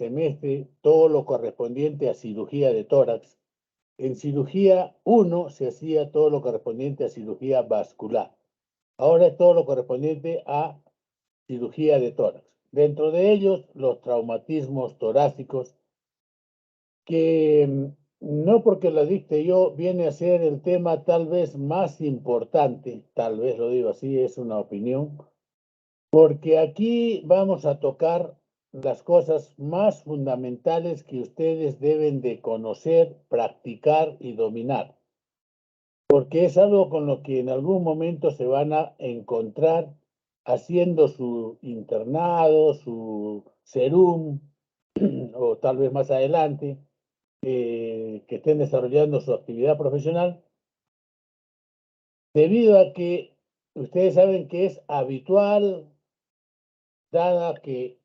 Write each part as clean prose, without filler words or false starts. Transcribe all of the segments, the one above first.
semestre todo lo correspondiente a cirugía de tórax. En cirugía 1 se hacía todo lo correspondiente a cirugía vascular. Ahora es todo lo correspondiente a cirugía de tórax. Dentro de ellos, los traumatismos torácicos, que no porque lo dicte yo, viene a ser el tema tal vez más importante, tal vez lo digo así, es una opinión, porque aquí vamos a tocar las cosas más fundamentales que ustedes deben de conocer, practicar y dominar, porque es algo con lo que en algún momento se van a encontrar haciendo su internado, su serum, o tal vez más adelante, que estén desarrollando su actividad profesional, debido a que ustedes saben que es habitual, dada que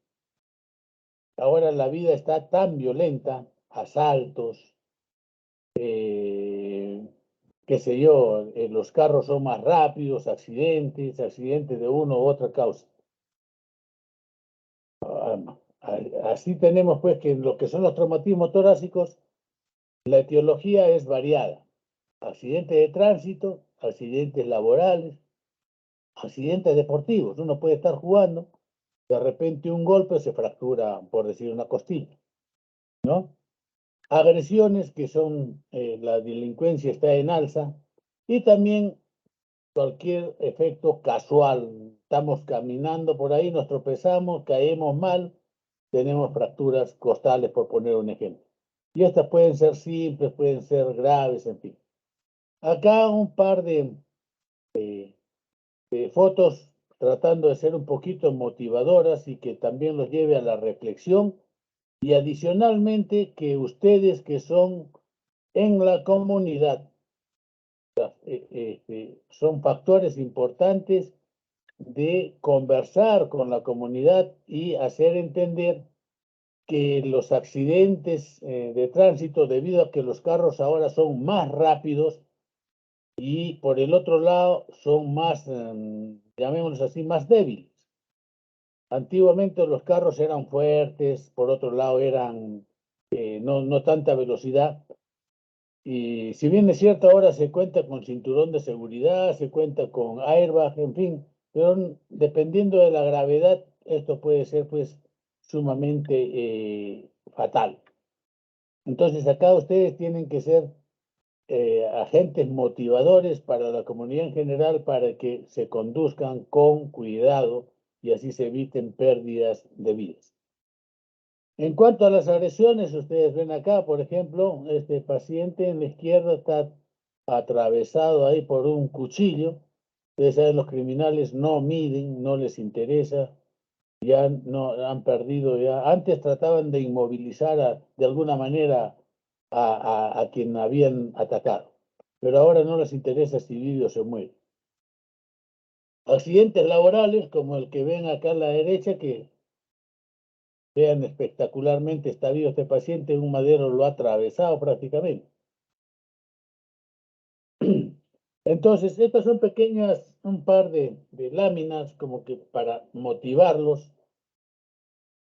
ahora la vida está tan violenta, asaltos, qué sé yo, los carros son más rápidos, accidentes de uno u otra causa. Así tenemos pues que en lo que son los traumatismos torácicos, la etiología es variada. Accidentes de tránsito, accidentes laborales, accidentes deportivos. Uno puede estar jugando, de repente un golpe se fractura, por decir, una costilla, ¿no? Agresiones que son, la delincuencia está en alza, y también cualquier efecto casual. Estamos caminando por ahí, nos tropezamos, caemos mal, tenemos fracturas costales, por poner un ejemplo. Y estas pueden ser simples, pueden ser graves, en fin. Acá un par de fotos tratando de ser un poquito motivadoras y que también los lleve a la reflexión, y adicionalmente que ustedes que son en la comunidad, son factores importantes de conversar con la comunidad y hacer entender que los accidentes de tránsito, debido a que los carros ahora son más rápidos y por el otro lado son más, llamémoslos así, más débiles. Antiguamente los carros eran fuertes, por otro lado eran no tanta velocidad. Y si bien es cierto, ahora se cuenta con cinturón de seguridad, se cuenta con airbag, en fin, pero dependiendo de la gravedad, esto puede ser pues sumamente fatal. Entonces acá ustedes tienen que ser agentes motivadores para la comunidad en general, para que se conduzcan con cuidado y así se eviten pérdidas de vidas. En cuanto a las agresiones, ustedes ven acá, por ejemplo, este paciente en la izquierda está atravesado ahí por un cuchillo. Ustedes saben, los criminales no miden, no les interesa, ya no han perdido, ya antes trataban de inmovilizar de alguna manera a quien habían atacado, pero ahora no les interesa si vive o se muere. Accidentes laborales, como el que ven acá a la derecha, que vean espectacularmente, está vivo este paciente, un madero lo ha atravesado prácticamente. Entonces, estas son pequeñas, un par de láminas como que para motivarlos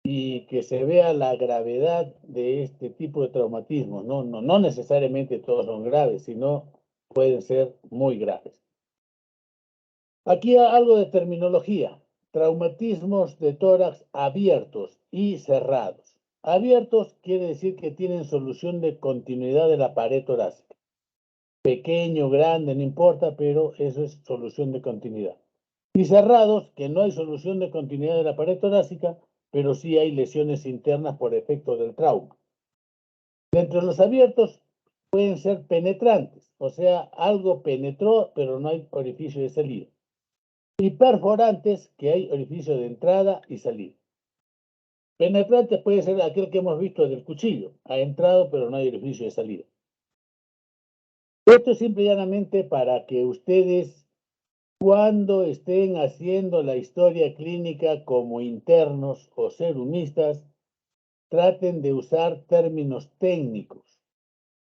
y que se vea la gravedad de este tipo de traumatismos. No necesariamente todos son graves, sino pueden ser muy graves. Aquí algo de terminología. Traumatismos de tórax abiertos y cerrados. Abiertos quiere decir que tienen solución de continuidad de la pared torácica. Pequeño, grande, no importa, pero eso es solución de continuidad. Y cerrados, que no hay solución de continuidad de la pared torácica, pero sí hay lesiones internas por efecto del trauma. Dentro de los abiertos pueden ser penetrantes, o sea, algo penetró, pero no hay orificio de salida. Y perforantes, que hay orificio de entrada y salida. Penetrante puede ser aquel que hemos visto del cuchillo. Ha entrado, pero no hay orificio de salida. Esto es simple y llanamente para que ustedes, cuando estén haciendo la historia clínica como internos o serumistas, traten de usar términos técnicos.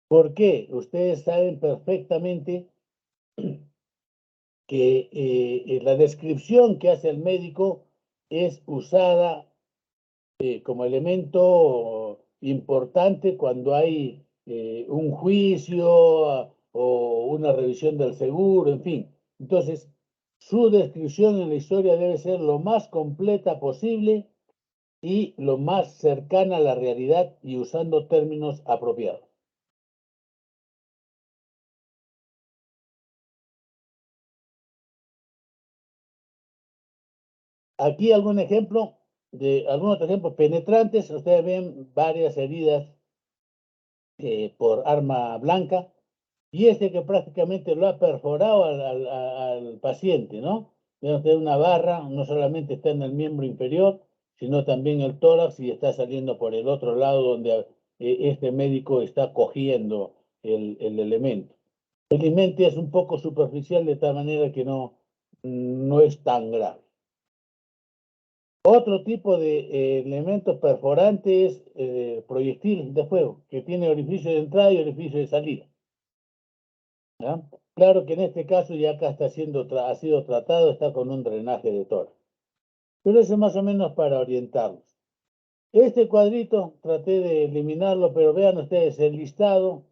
¿Por qué? Ustedes saben perfectamente que la descripción que hace el médico es usada como elemento importante cuando hay un juicio o una revisión del seguro, en fin. Entonces, su descripción en la historia debe ser lo más completa posible y lo más cercana a la realidad y usando términos apropiados. Aquí algún ejemplo algún otro ejemplo penetrantes. Ustedes ven varias heridas por arma blanca y que prácticamente lo ha perforado al paciente, ¿no? Vemos que una barra no solamente está en el miembro inferior, sino también el tórax y está saliendo por el otro lado donde este médico está cogiendo el elemento. Felizmente es un poco superficial de tal manera que no es tan grave. Otro tipo de elemento perforante es proyectil de fuego, que tiene orificio de entrada y orificio de salida. ¿Ya? Claro que en este caso ya acá está ha sido tratado, está con un drenaje de tórax. Pero eso es más o menos para orientarlos. Este cuadrito traté de eliminarlo, pero vean ustedes, el listado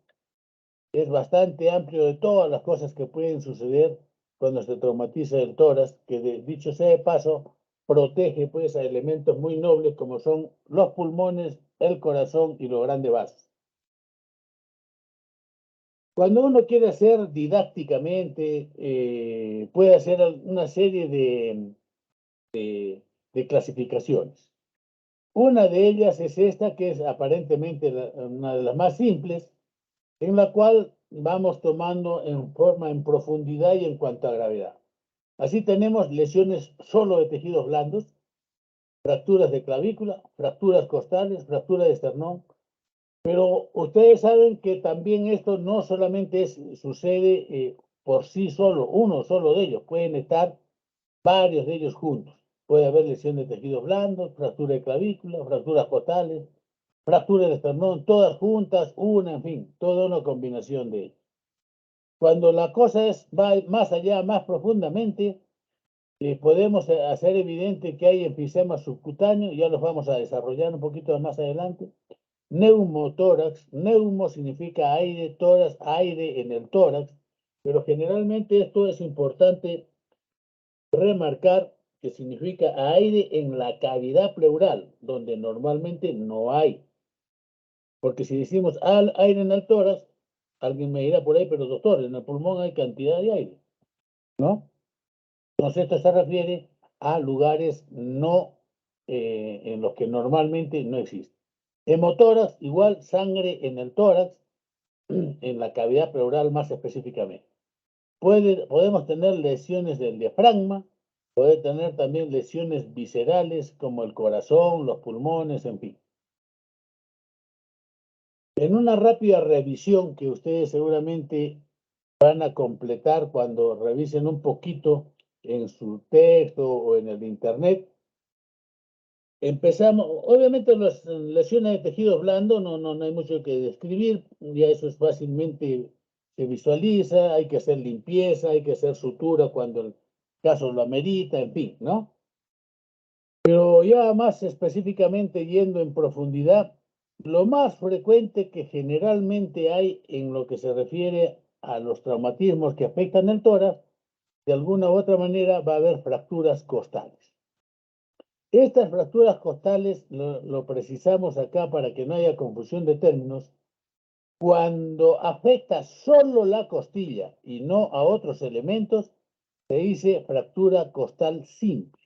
es bastante amplio de todas las cosas que pueden suceder cuando se traumatiza el tórax, que dicho sea de paso, protege pues a elementos muy nobles como son los pulmones, el corazón y los grandes vasos. Cuando uno quiere hacer didácticamente, puede hacer una serie de clasificaciones. Una de ellas es esta, que es aparentemente una de las más simples, en la cual vamos tomando en profundidad y en cuanto a gravedad. Así tenemos lesiones solo de tejidos blandos, fracturas de clavícula, fracturas costales, fractura de esternón, pero ustedes saben que también esto no solamente sucede por sí solo, uno solo de ellos, pueden estar varios de ellos juntos. Puede haber lesión de tejidos blandos, fractura de clavícula, fracturas costales, fractura de esternón, todas juntas, una, en fin, toda una combinación de ellos. Cuando la cosa va más allá, más profundamente, podemos hacer evidente que hay enfisemas subcutáneos, ya los vamos a desarrollar un poquito más adelante. Neumotórax, neumo significa aire, tórax, aire en el tórax, pero generalmente esto es importante remarcar que significa aire en la cavidad pleural, donde normalmente no hay. Porque si decimos aire en el tórax, alguien me dirá por ahí, pero doctor, en el pulmón hay cantidad de aire, ¿no? Entonces esto se refiere a lugares no en los que normalmente no existe. Hemotórax, igual sangre en el tórax, en la cavidad pleural más específicamente. Podemos tener lesiones del diafragma, puede tener también lesiones viscerales como el corazón, los pulmones, en fin. En una rápida revisión que ustedes seguramente van a completar cuando revisen un poquito en su texto o en el internet, empezamos, obviamente las lesiones de tejidos blandos no hay mucho que describir, ya eso es fácilmente se visualiza, hay que hacer limpieza, hay que hacer sutura cuando el caso lo amerita, en fin, ¿no? Pero ya más específicamente yendo en profundidad, lo más frecuente que generalmente hay en lo que se refiere a los traumatismos que afectan el tórax, de alguna u otra manera va a haber fracturas costales. Estas fracturas costales lo precisamos acá para que no haya confusión de términos. Cuando afecta solo la costilla y no a otros elementos, se dice fractura costal simple.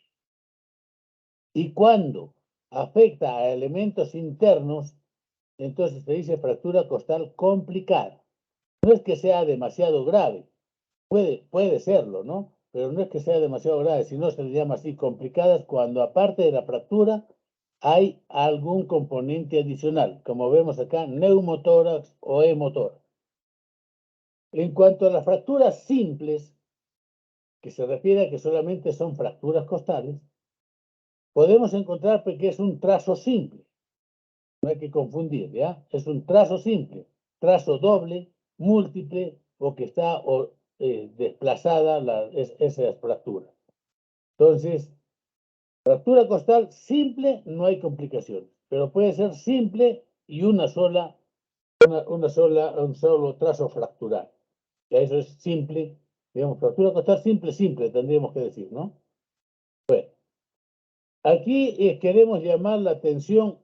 Y cuando afecta a elementos internos, entonces se dice fractura costal complicada. No es que sea demasiado grave, puede serlo, ¿no? Pero no es que sea demasiado grave, sino se le llama así complicadas cuando aparte de la fractura hay algún componente adicional, como vemos acá, neumotórax o hemotórax. En cuanto a las fracturas simples, que se refiere a que solamente son fracturas costales, podemos encontrar que es un trazo simple. No hay que confundir, ¿ya? Es un trazo simple, trazo doble, múltiple o que está desplazada esa fractura. Entonces, Fractura costal simple, no hay complicaciones, pero puede ser simple y un solo trazo fractural. Ya eso es simple, digamos, fractura costal simple, tendríamos que decir, ¿no? Bueno, aquí queremos llamar la atención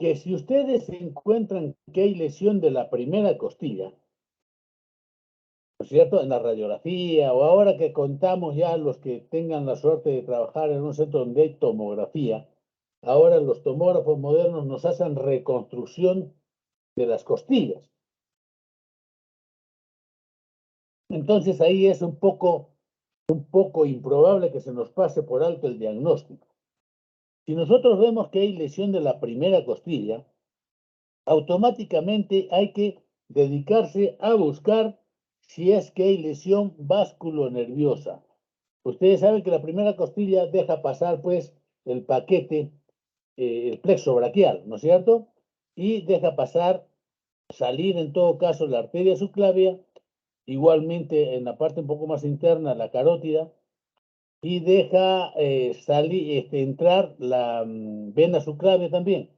que si ustedes encuentran que hay lesión de la primera costilla, ¿no es cierto? En la radiografía o ahora que contamos ya los que tengan la suerte de trabajar en un centro donde hay tomografía, ahora los tomógrafos modernos nos hacen reconstrucción de las costillas. Entonces ahí es un poco improbable que se nos pase por alto el diagnóstico. Si nosotros vemos que hay lesión de la primera costilla, automáticamente hay que dedicarse a buscar si es que hay lesión vasculonerviosa. Ustedes saben que la primera costilla deja pasar pues el paquete, el plexo braquial, ¿no es cierto? Y deja pasar, salir en todo caso la arteria subclavia, igualmente en la parte un poco más interna la carótida, y deja salir, entrar la vena subclavia también,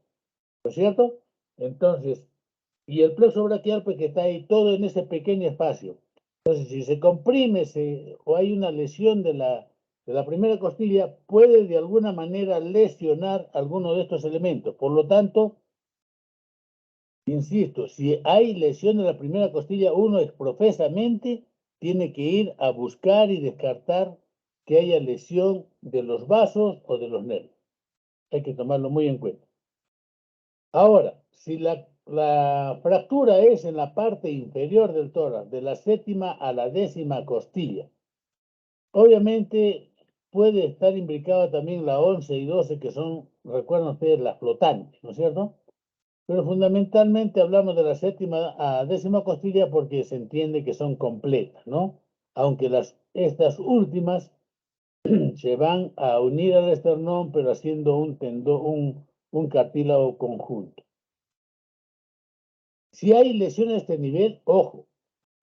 ¿no es cierto? Entonces, y el plexo braquial, pues que está ahí todo en ese pequeño espacio. Entonces, si se comprime o hay una lesión de la primera costilla, puede de alguna manera lesionar alguno de estos elementos. Por lo tanto, insisto, si hay lesión de la primera costilla, uno exprofesamente tiene que ir a buscar y descartar que haya lesión de los vasos o de los nervios. Hay que tomarlo muy en cuenta. Ahora, si la fractura es en la parte inferior del tórax, de la séptima a la décima costilla, obviamente puede estar implicada también la 11 y 12, que son, recuerdan ustedes, las flotantes, ¿no es cierto? Pero fundamentalmente hablamos de la séptima a décima costilla porque se entiende que son completas, ¿no? Aunque estas últimas se van a unir al esternón, pero haciendo un cartílago conjunto. Si hay lesión a este nivel, ojo,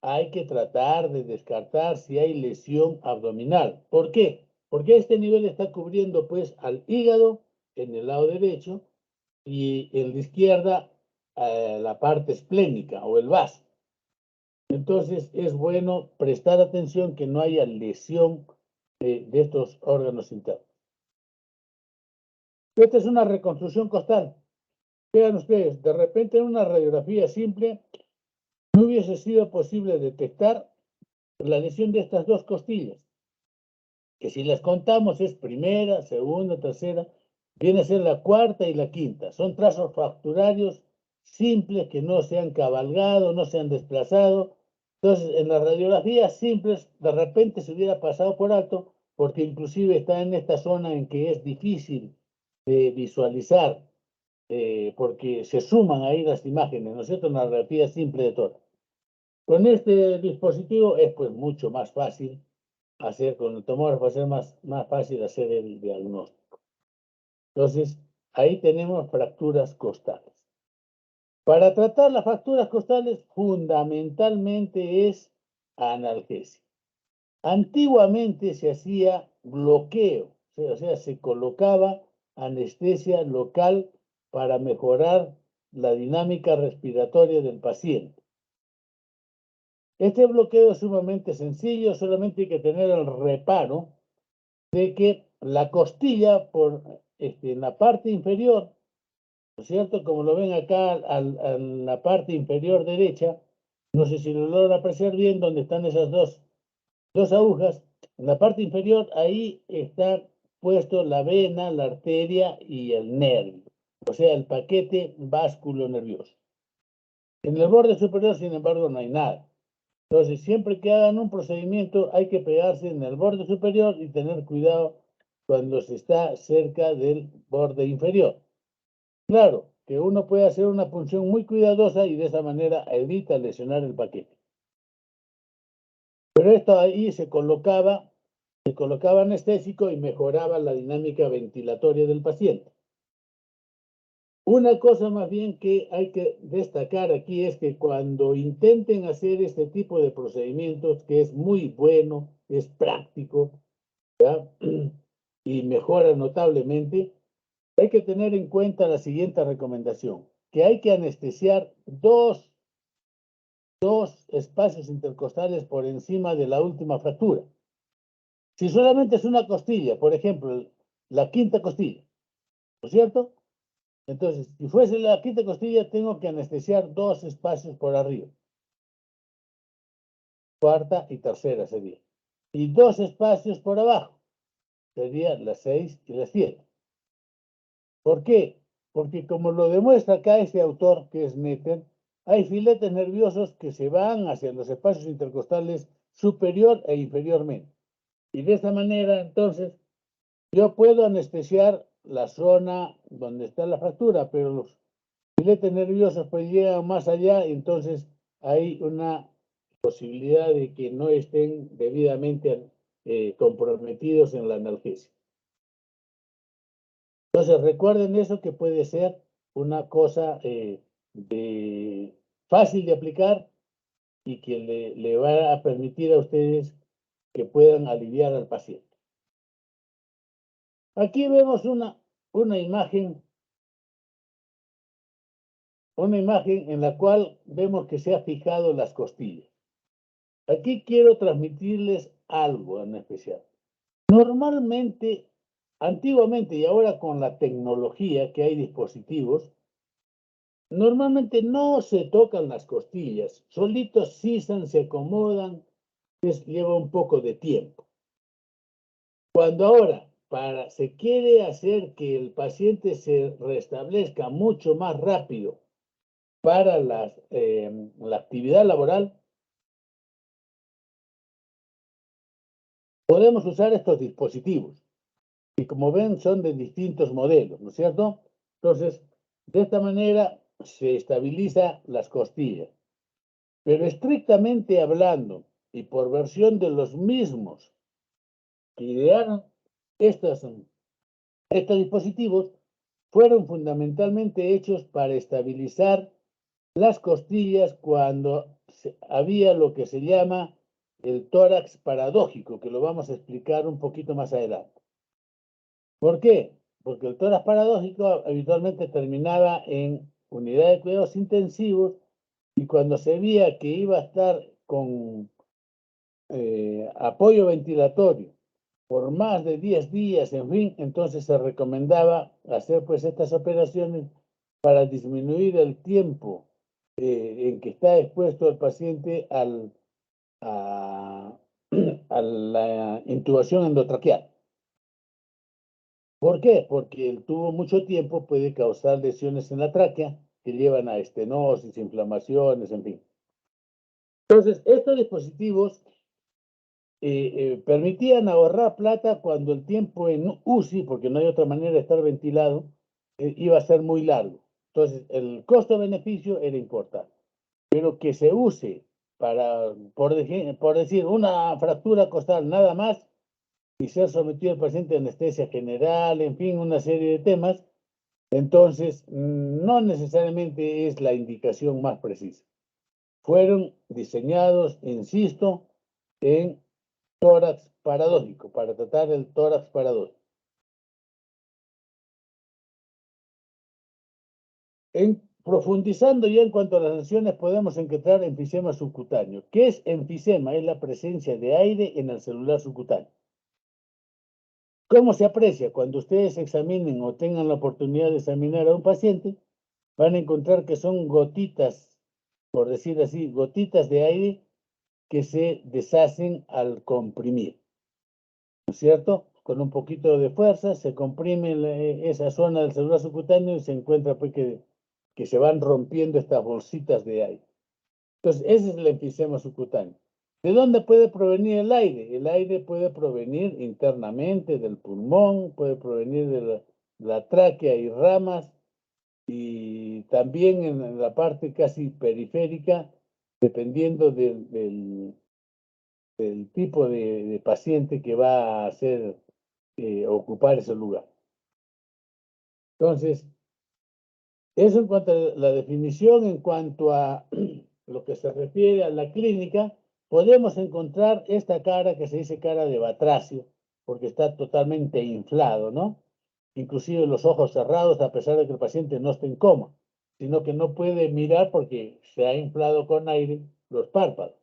hay que tratar de descartar si hay lesión abdominal. ¿Por qué? Porque este nivel está cubriendo pues al hígado en el lado derecho y en la izquierda la parte esplénica o el vaso. Entonces es bueno prestar atención que no haya lesión de estos órganos internos. Esta es una reconstrucción costal. Vean ustedes, de repente en una radiografía simple no hubiese sido posible detectar la lesión de estas dos costillas, que si las contamos es primera, segunda, tercera, viene a ser la cuarta y la quinta. Son trazos fracturarios simples que no se han cabalgado, no se han desplazado. Entonces, en las radiografías simples, de repente se hubiera pasado por alto, porque inclusive está en esta zona en que es difícil de visualizar, porque se suman ahí las imágenes, ¿no es cierto?, en la radiografía simple de todo. Con este dispositivo es pues mucho más fácil hacer, con el tomógrafo, hacer más fácil hacer el diagnóstico. Entonces, ahí tenemos fracturas costales. Para tratar las fracturas costales, fundamentalmente es analgesia. Antiguamente se hacía bloqueo, o sea, se colocaba anestesia local para mejorar la dinámica respiratoria del paciente. Este bloqueo es sumamente sencillo, solamente hay que tener el reparo de que la costilla en la parte inferior, ¿no es cierto? Como lo ven acá en la parte inferior derecha, no sé si lo logran apreciar bien, donde están esas dos agujas. En la parte inferior, ahí está puesto la vena, la arteria y el nervio, o sea, el paquete vasculonervioso. En el borde superior, sin embargo, no hay nada. Entonces, siempre que hagan un procedimiento, hay que pegarse en el borde superior y tener cuidado cuando se está cerca del borde inferior. Claro, que uno puede hacer una punción muy cuidadosa y de esa manera evita lesionar el paquete. Pero esto ahí se colocaba anestésico y mejoraba la dinámica ventilatoria del paciente. Una cosa más bien que hay que destacar aquí es que cuando intenten hacer este tipo de procedimientos, que es muy bueno, es práctico, ¿ya? Y mejora notablemente, hay que tener en cuenta la siguiente recomendación, que hay que anestesiar dos espacios intercostales por encima de la última fractura. Si solamente es una costilla, por ejemplo, la quinta costilla, ¿no es cierto? Entonces, si fuese la quinta costilla, tengo que anestesiar dos espacios por arriba. Cuarta y tercera sería. Y dos espacios por abajo. Serían las 6 y las 7. ¿Por qué? Porque como lo demuestra acá este autor, que es Netter, hay filetes nerviosos que se van hacia los espacios intercostales superior e inferiormente. Y de esta manera, entonces, yo puedo anestesiar la zona donde está la fractura, pero los filetes nerviosos pues llegan más allá, entonces hay una posibilidad de que no estén debidamente comprometidos en la analgesia. Entonces recuerden eso, que puede ser una cosa fácil de aplicar y que le va a permitir a ustedes que puedan aliviar al paciente. Aquí vemos una imagen en la cual vemos que se ha fijado las costillas. Aquí quiero transmitirles algo en especial. Normalmente, antiguamente y ahora con la tecnología que hay dispositivos, normalmente no se tocan las costillas, solitos sisan, se acomodan, les lleva un poco de tiempo. Cuando ahora se quiere hacer que el paciente se restablezca mucho más rápido para la actividad laboral, podemos usar estos dispositivos. Y como ven, son de distintos modelos, ¿no es cierto? Entonces, de esta manera se estabiliza las costillas. Pero estrictamente hablando, y por versión de los mismos que idearon estos dispositivos, fueron fundamentalmente hechos para estabilizar las costillas cuando había lo que se llama el tórax paradójico, que lo vamos a explicar un poquito más adelante. ¿Por qué? Porque el tórax paradójico habitualmente terminaba en unidad de cuidados intensivos, y cuando se veía que iba a estar con apoyo ventilatorio por más de 10 días, en fin, entonces se recomendaba hacer pues estas operaciones para disminuir el tiempo en que está expuesto el paciente a la intubación endotraqueal. ¿Por qué? Porque el tubo mucho tiempo puede causar lesiones en la tráquea que llevan a estenosis, inflamaciones, en fin. Entonces, estos dispositivos permitían ahorrar plata cuando el tiempo en UCI, porque no hay otra manera de estar ventilado, iba a ser muy largo. Entonces, el costo-beneficio era importante. Pero que se use para, por decir, una fractura costal nada más, y ser sometido al paciente a anestesia general, en fin, una serie de temas, entonces no necesariamente es la indicación más precisa. Fueron diseñados, insisto, en tórax paradójico, para tratar el tórax paradójico. Profundizando ya en cuanto a las lesiones, podemos encontrar enfisema subcutáneo. ¿Qué es enfisema? Es la presencia de aire en el celular subcutáneo. ¿Cómo se aprecia? Cuando ustedes examinen o tengan la oportunidad de examinar a un paciente, van a encontrar que son gotitas, por decir así, gotitas de aire que se deshacen al comprimir, ¿no es cierto? Con un poquito de fuerza se comprime esa zona del celular subcutáneo y se encuentra pues que se van rompiendo estas bolsitas de aire. Entonces, ese es el enfisema subcutáneo. ¿De dónde puede provenir el aire? El aire puede provenir internamente del pulmón, puede provenir de la tráquea y ramas, y también en la parte casi periférica, dependiendo del tipo de paciente que va a ocupar ese lugar. Entonces, eso en cuanto a la definición. En cuanto a lo que se refiere a la clínica, podemos encontrar esta cara que se dice cara de batracio, porque está totalmente inflado, ¿no? Inclusive los ojos cerrados, a pesar de que el paciente no esté en coma, sino que no puede mirar porque se ha inflado con aire los párpados.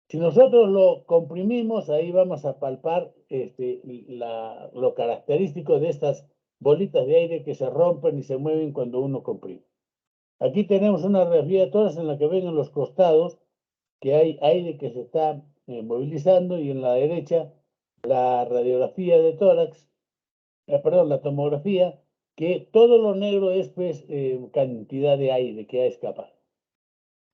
Si nosotros lo comprimimos, ahí vamos a palpar lo característico de estas bolitas de aire que se rompen y se mueven cuando uno comprime. Aquí tenemos una radiografía de tórax en la que ven en los costados que hay aire que se está movilizando, y en la derecha la radiografía de tórax, perdón, la tomografía, que todo lo negro es pues cantidad de aire que ha escapado.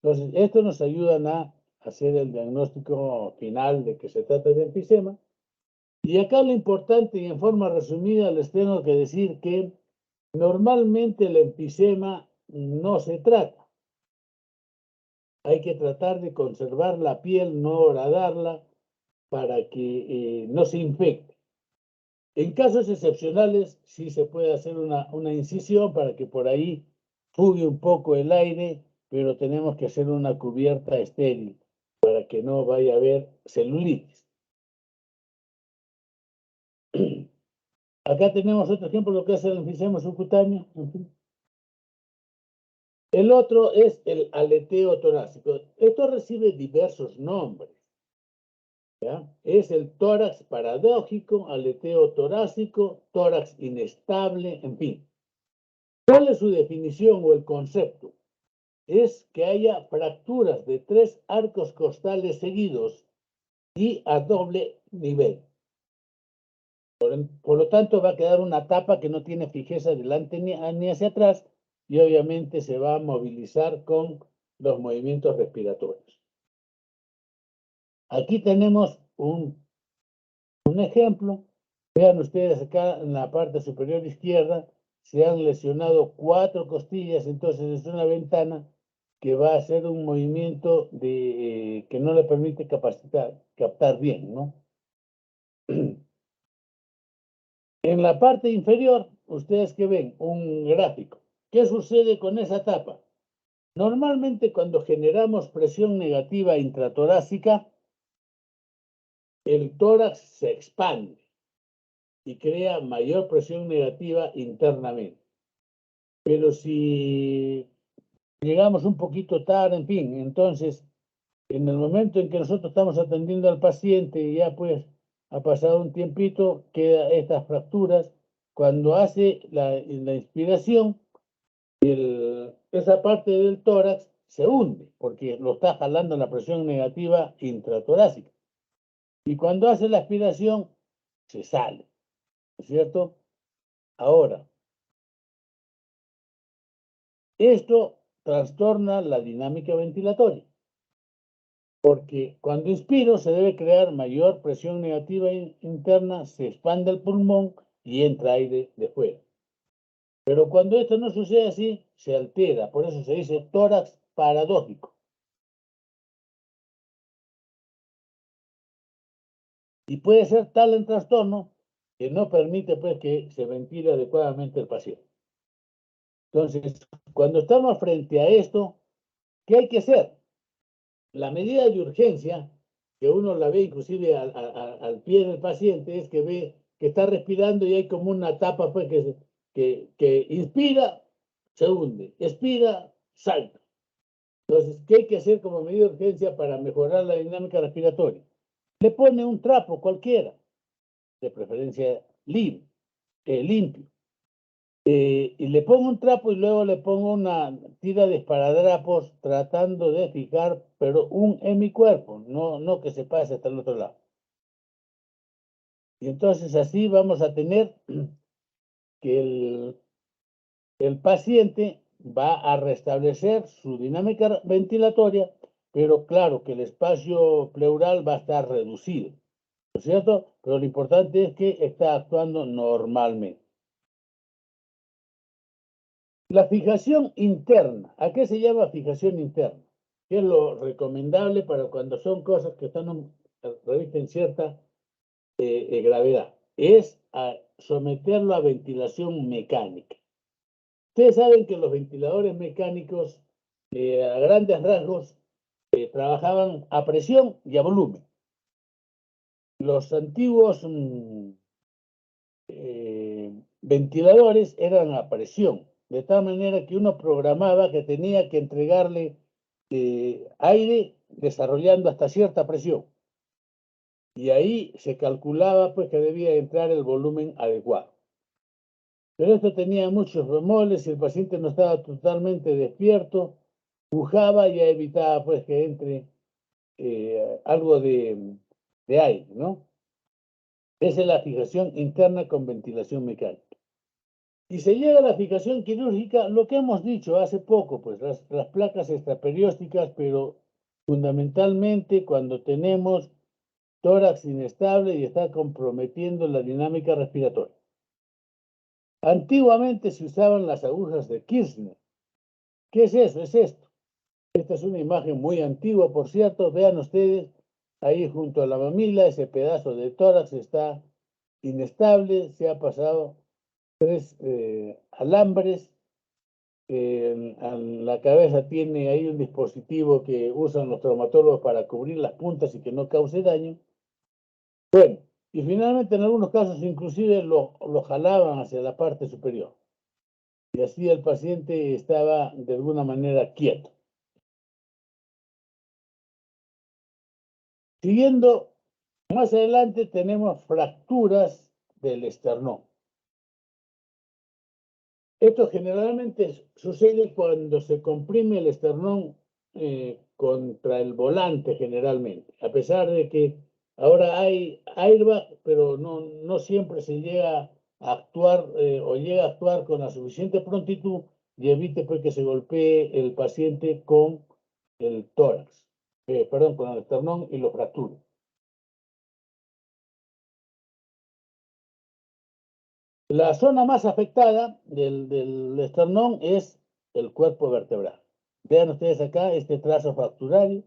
Entonces, esto nos ayuda a hacer el diagnóstico final de que se trata de enfisema. Y acá lo importante, y en forma resumida, les tengo que decir que normalmente el enfisema no se trata. Hay que tratar de conservar la piel, no horadarla, para que no se infecte. En casos excepcionales, sí se puede hacer una incisión para que por ahí fugue un poco el aire, pero tenemos que hacer una cubierta estéril para que no vaya a haber celulitis. Acá tenemos otro ejemplo de lo que es el enfisema subcutáneo. El otro es el aleteo torácico. Esto recibe diversos nombres. ¿Ya? Es el tórax paradójico, aleteo torácico, tórax inestable, en fin. ¿Cuál es su definición o el concepto? Es que haya fracturas de 3 arcos costales seguidos y a doble nivel. Por lo tanto, va a quedar una tapa que no tiene fijeza delante ni hacia atrás, y obviamente se va a movilizar con los movimientos respiratorios. Aquí tenemos un ejemplo. Vean ustedes acá en la parte superior izquierda, se han lesionado 4 costillas, entonces es una ventana que va a hacer un movimiento que no le permite captar bien, ¿no? En la parte inferior, ustedes que ven un gráfico. ¿Qué sucede con esa tapa? Normalmente cuando generamos presión negativa intratorácica, el tórax se expande y crea mayor presión negativa internamente. Pero si llegamos un poquito tarde, en fin, entonces, en el momento en que nosotros estamos atendiendo al paciente, y ya pues ha pasado un tiempito, queda estas fracturas. Cuando hace la inspiración, esa parte del tórax se hunde, porque lo está jalando la presión negativa intratorácica. Y cuando hace la aspiración, se sale, ¿no es cierto? Ahora, esto trastorna la dinámica ventilatoria, porque cuando inspiro se debe crear mayor presión negativa interna, se expande el pulmón y entra aire de fuera. Pero cuando esto no sucede así, se altera, por eso se dice tórax paradójico. Y puede ser tal el trastorno que no permite pues que se ventile adecuadamente el paciente. Entonces, cuando estamos frente a esto, ¿qué hay que hacer? La medida de urgencia, que uno la ve inclusive al pie del paciente, es que ve que está respirando y hay como una tapa pues, que inspira, se hunde, expira, salta. Entonces, ¿qué hay que hacer como medida de urgencia para mejorar la dinámica respiratoria? Le pone un trapo cualquiera, de preferencia limpio. Y le pongo un trapo y luego le pongo una tira de esparadrapos tratando de fijar, pero en mi cuerpo, no que se pase hasta el otro lado. Y entonces así vamos a tener que el paciente va a restablecer su dinámica ventilatoria, pero claro que el espacio pleural va a estar reducido, ¿no es cierto? Pero lo importante es que está actuando normalmente. La fijación interna. ¿A qué se llama fijación interna? ¿Qué es lo recomendable para cuando son cosas que revisten cierta gravedad? Es someterlo a ventilación mecánica. Ustedes saben que los ventiladores mecánicos, a grandes rasgos, trabajaban a presión y a volumen. Los antiguos ventiladores eran a presión, de tal manera que uno programaba que tenía que entregarle aire desarrollando hasta cierta presión. Y ahí se calculaba pues que debía entrar el volumen adecuado. Pero esto tenía muchos bemoles, si el paciente no estaba totalmente despierto, pujaba y ya evitaba pues que entre algo de aire, ¿no? Esa es la fijación interna con ventilación mecánica. Y se llega a la fijación quirúrgica, lo que hemos dicho hace poco, pues las placas extraperiósticas, pero fundamentalmente cuando tenemos tórax inestable y está comprometiendo la dinámica respiratoria. Antiguamente se usaban las agujas de Kirchner. ¿Qué es eso? Es esto. Esta es una imagen muy antigua, por cierto. Vean ustedes, ahí junto a la mamila, ese pedazo de tórax está inestable, se ha pasado 3 alambres. La cabeza tiene ahí un dispositivo que usan los traumatólogos para cubrir las puntas y que no cause daño. Bueno, y finalmente en algunos casos inclusive lo jalaban hacia la parte superior. Y así el paciente estaba de alguna manera quieto. Siguiendo, más adelante tenemos fracturas del esternón. Esto generalmente sucede cuando se comprime el esternón contra el volante generalmente, a pesar de que ahora hay airbag, pero no siempre se llega a actuar o llega a actuar con la suficiente prontitud y evite pues, que se golpee el paciente con el tórax, perdón, con el esternón y lo fracture. La zona más afectada del esternón es el cuerpo vertebral. Vean ustedes acá este trazo fracturario,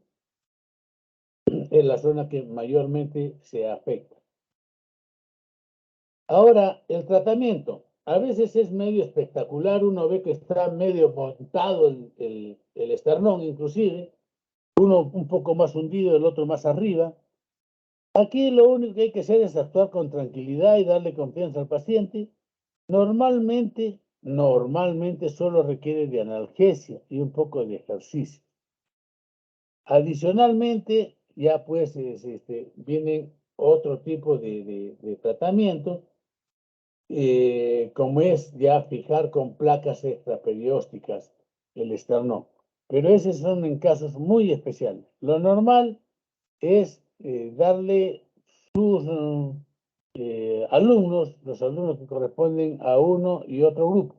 es la zona que mayormente se afecta. Ahora, el tratamiento. A veces es medio espectacular, uno ve que está medio montado el esternón, inclusive, uno un poco más hundido, el otro más arriba. Aquí lo único que hay que hacer es actuar con tranquilidad y darle confianza al paciente. Normalmente solo requiere de analgesia y un poco de ejercicio. Adicionalmente, ya pues vienen otro tipo de tratamiento, como es ya fijar con placas extraperiósticas el esternón. Pero esos son en casos muy especiales. Lo normal es darle sus alumnos, los alumnos que corresponden a uno y otro grupo.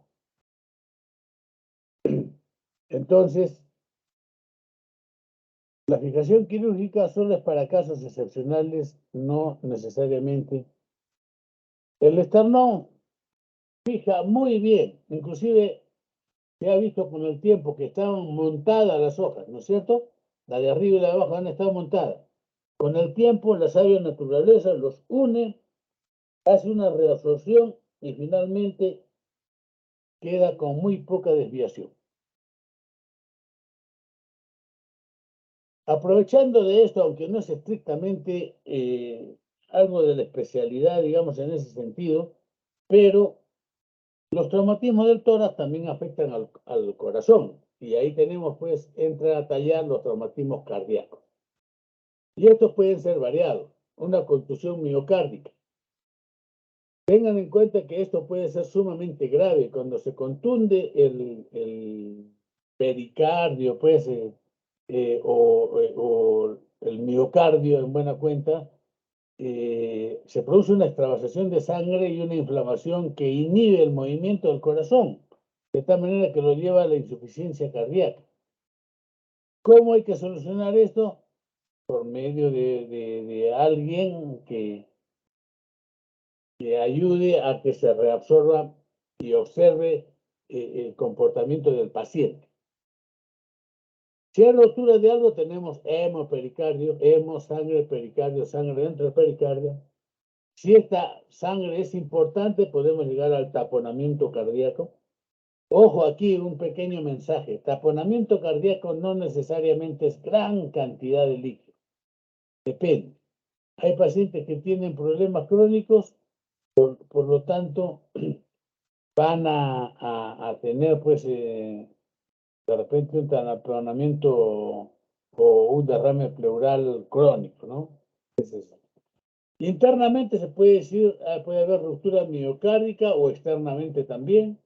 Entonces, la fijación quirúrgica solo es para casos excepcionales, no necesariamente. El esternón fija muy bien, inclusive se ha visto con el tiempo que estaban montadas las hojas, ¿no es cierto? La de arriba y la de abajo han estado montadas. Con el tiempo, la sabia naturaleza los une, hace una reabsorción y finalmente queda con muy poca desviación. Aprovechando de esto, aunque no es estrictamente algo de la especialidad, digamos, en ese sentido, pero los traumatismos del tórax también afectan al corazón. Y ahí tenemos, pues, entra a tallar los traumatismos cardíacos. Y estos pueden ser variados. Una contusión miocárdica. Tengan en cuenta que esto puede ser sumamente grave cuando se contunde el pericardio, pues, o el miocardio en buena cuenta, se produce una extravasación de sangre y una inflamación que inhibe el movimiento del corazón, de tal manera que lo lleva a la insuficiencia cardíaca. ¿Cómo hay que solucionar esto? Por medio de alguien que ayude a que se reabsorba y observe el comportamiento del paciente. Si hay rotura de algo, tenemos hemopericardio, sangre, pericardio, sangre dentro del pericardio. Si esta sangre es importante, podemos llegar al taponamiento cardíaco. Ojo aquí, un pequeño mensaje. Taponamiento cardíaco no necesariamente es gran cantidad de líquido. Depende. Hay pacientes que tienen problemas crónicos, por lo tanto, van a tener, pues, de repente un tamponamiento o un derrame pleural crónico, ¿no? Es eso. Internamente se puede decir, puede haber ruptura miocárdica o externamente también,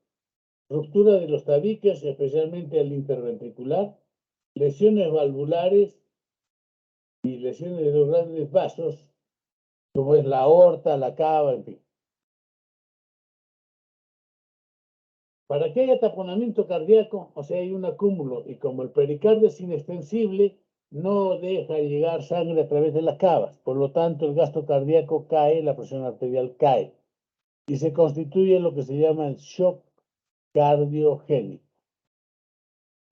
ruptura de los tabiques, especialmente el interventricular, lesiones valvulares y lesiones de los grandes vasos, como es la aorta, la cava, en fin. Para que haya taponamiento cardíaco, o sea, hay un acúmulo, y como el pericardio es inextensible, no deja llegar sangre a través de las cavas. Por lo tanto, el gasto cardíaco cae, la presión arterial cae, y se constituye lo que se llama el shock cardiogénico.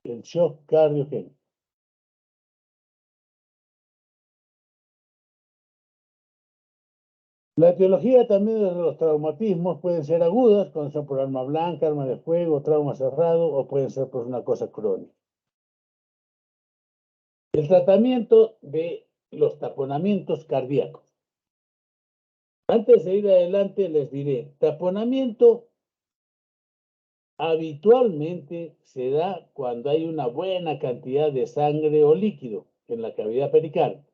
El shock cardiogénico. La etiología también de los traumatismos pueden ser agudas, cuando son por arma blanca, arma de fuego, trauma cerrado, o pueden ser por una cosa crónica. El tratamiento de los taponamientos cardíacos. Antes de ir adelante, les diré, taponamiento habitualmente se da cuando hay una buena cantidad de sangre o líquido en la cavidad pericardial,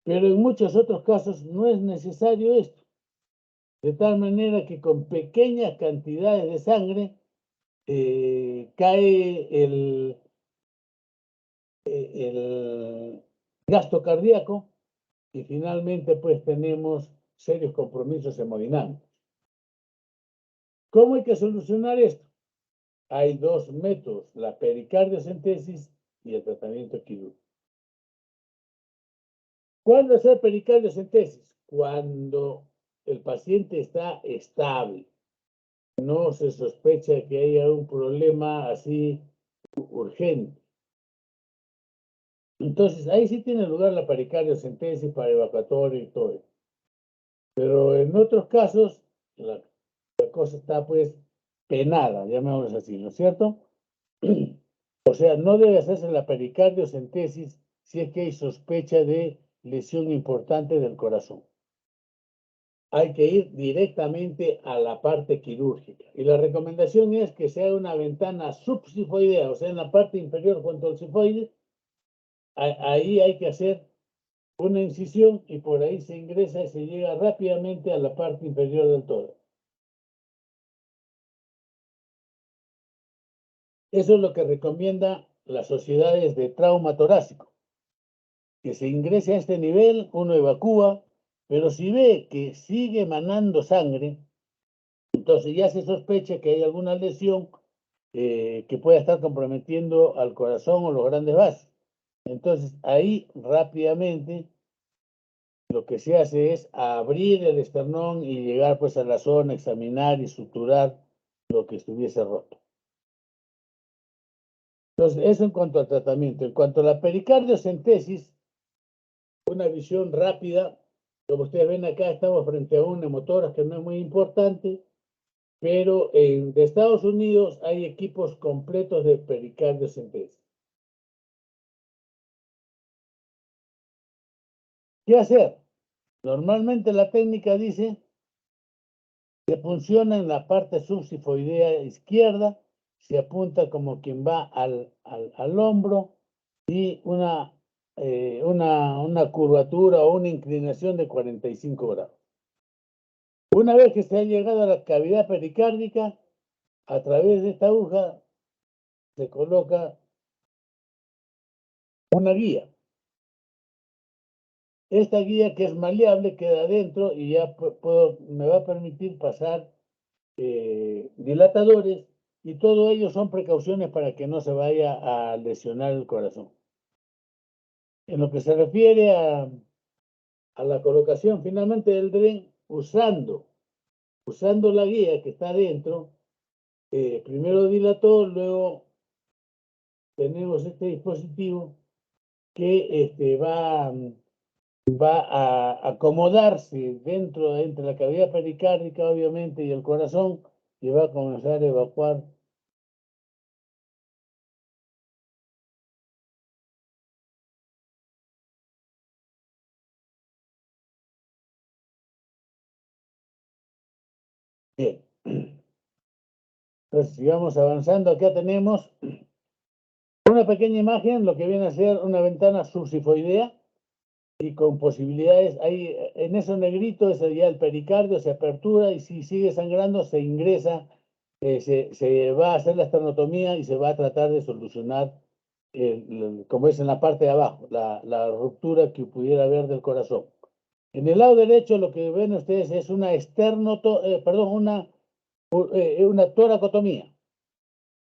pero en muchos otros casos no es necesario esto, de tal manera que con pequeñas cantidades de sangre cae el gasto cardíaco y finalmente pues tenemos serios compromisos hemodinámicos. ¿Cómo hay que solucionar esto? Hay dos métodos, la pericardiocentesis y el tratamiento quirúrgico. ¿Cuándo hacer pericardiocentesis? Cuando el paciente está estable. No se sospecha que haya un problema así urgente. Entonces, ahí sí tiene lugar la pericardiocentesis para evacuatorio y todo eso. Pero en otros casos, la cosa está pues penada, llamémoslo así, ¿no es cierto? O sea, no debe hacerse la pericardiocentesis si es que hay sospecha de lesión importante del corazón. Hay que ir directamente a la parte quirúrgica. Y la recomendación es que sea una ventana subsifoidea, o sea, en la parte inferior junto al sifoide. Ahí hay que hacer una incisión y por ahí se ingresa y se llega rápidamente a la parte inferior del tórax. Eso es lo que recomienda las sociedades de trauma torácico. Que se ingrese a este nivel, uno evacúa, pero si ve que sigue emanando sangre, entonces ya se sospecha que hay alguna lesión que pueda estar comprometiendo al corazón o los grandes vasos. Entonces ahí rápidamente lo que se hace es abrir el esternón y llegar pues a la zona, examinar y suturar lo que estuviese roto. Entonces, eso en cuanto al tratamiento. En cuanto a la pericardiocentesis, una visión rápida. Como ustedes ven acá, estamos frente a un neumotórax que no es muy importante, pero de Estados Unidos hay equipos completos de pericardiocentesis. ¿Qué hacer? Normalmente la técnica dice que funciona en la parte subsifoidea izquierda, se apunta como quien va al hombro y una curvatura o una inclinación de 45 grados. Una vez que se ha llegado a la cavidad pericárdica, a través de esta aguja se coloca una guía. Esta guía que es maleable queda adentro y ya me va a permitir pasar dilatadores y todo ello son precauciones para que no se vaya a lesionar el corazón. En lo que se refiere a la colocación finalmente del DREN, usando la guía que está adentro, primero dilató, luego tenemos este dispositivo que va a acomodarse entre la cavidad pericárdica, obviamente, y el corazón, y va a comenzar a evacuar Bien. Entonces, sigamos avanzando. Acá tenemos una pequeña imagen, lo que viene a ser una ventana subsifoidea y con posibilidades. Ahí, en eso negrito, es ya el pericardio, se apertura y si sigue sangrando, se ingresa, se va a hacer la esternotomía y se va a tratar de solucionar, como es en la parte de abajo, la ruptura que pudiera haber del corazón. En el lado derecho, lo que ven ustedes es una una toracotomía,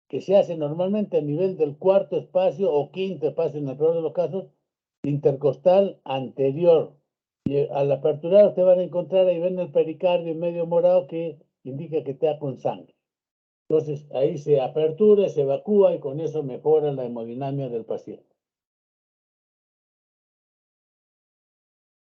que se hace normalmente a nivel del cuarto espacio o quinto espacio, en el peor de los casos, intercostal anterior. Y al aperturar, ustedes van a encontrar ahí, ven el pericardio medio morado que indica que está con sangre. Entonces, ahí se apertura, se evacúa y con eso mejora la hemodinamia del paciente.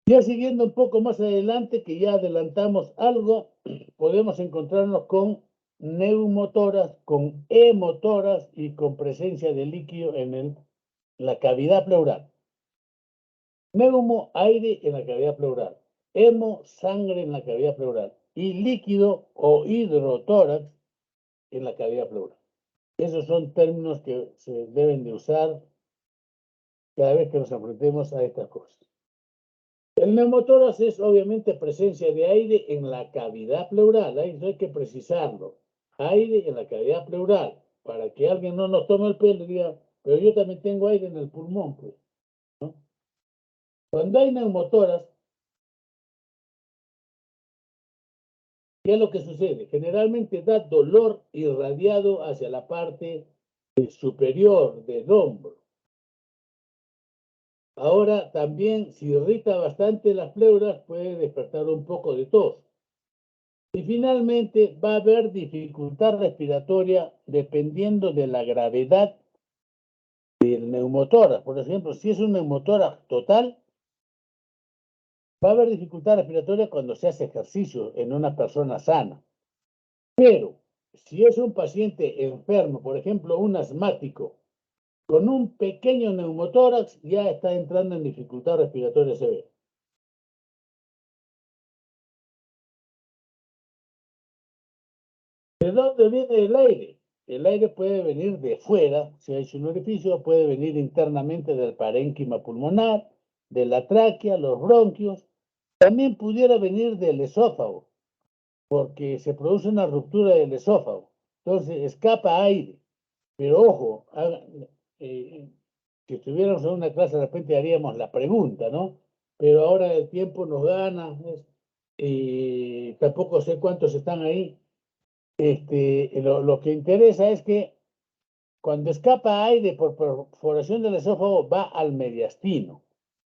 Ya siguiendo un poco más adelante, que ya adelantamos algo, podemos encontrarnos con neumotoras, con hemotoras y con presencia de líquido en la cavidad pleural. Neumo, aire en la cavidad pleural. Hemo, sangre en la cavidad pleural. Y líquido o hidrotórax en la cavidad pleural. Esos son términos que se deben de usar cada vez que nos enfrentemos a estas cosas. El neumotórax es obviamente presencia de aire en la cavidad pleural. Ahí hay que precisarlo. Aire en la cavidad pleural. Para que alguien no nos tome el pelo y diga, pero yo también tengo aire en el pulmón, pues, ¿no? Cuando hay neumotórax, ¿qué es lo que sucede? Generalmente da dolor irradiado hacia la parte superior del hombro. Ahora también, si irrita bastante las pleuras, puede despertar un poco de tos. Y finalmente va a haber dificultad respiratoria dependiendo de la gravedad del neumotórax. Por ejemplo, si es un neumotórax total, va a haber dificultad respiratoria cuando se hace ejercicio en una persona sana. Pero si es un paciente enfermo, por ejemplo, un asmático, con un pequeño neumotórax, ya está entrando en dificultad respiratoria severa. ¿De dónde viene el aire? El aire puede venir de fuera, si hay un orificio, puede venir internamente del parénquima pulmonar, de la tráquea, los bronquios. También pudiera venir del esófago, porque se produce una ruptura del esófago. Entonces escapa aire. Pero ojo, si estuviéramos en una clase de repente haríamos la pregunta, ¿no? Pero ahora el tiempo nos gana, y tampoco sé cuántos están ahí. Lo que interesa es que cuando escapa aire por perforación del esófago va al mediastino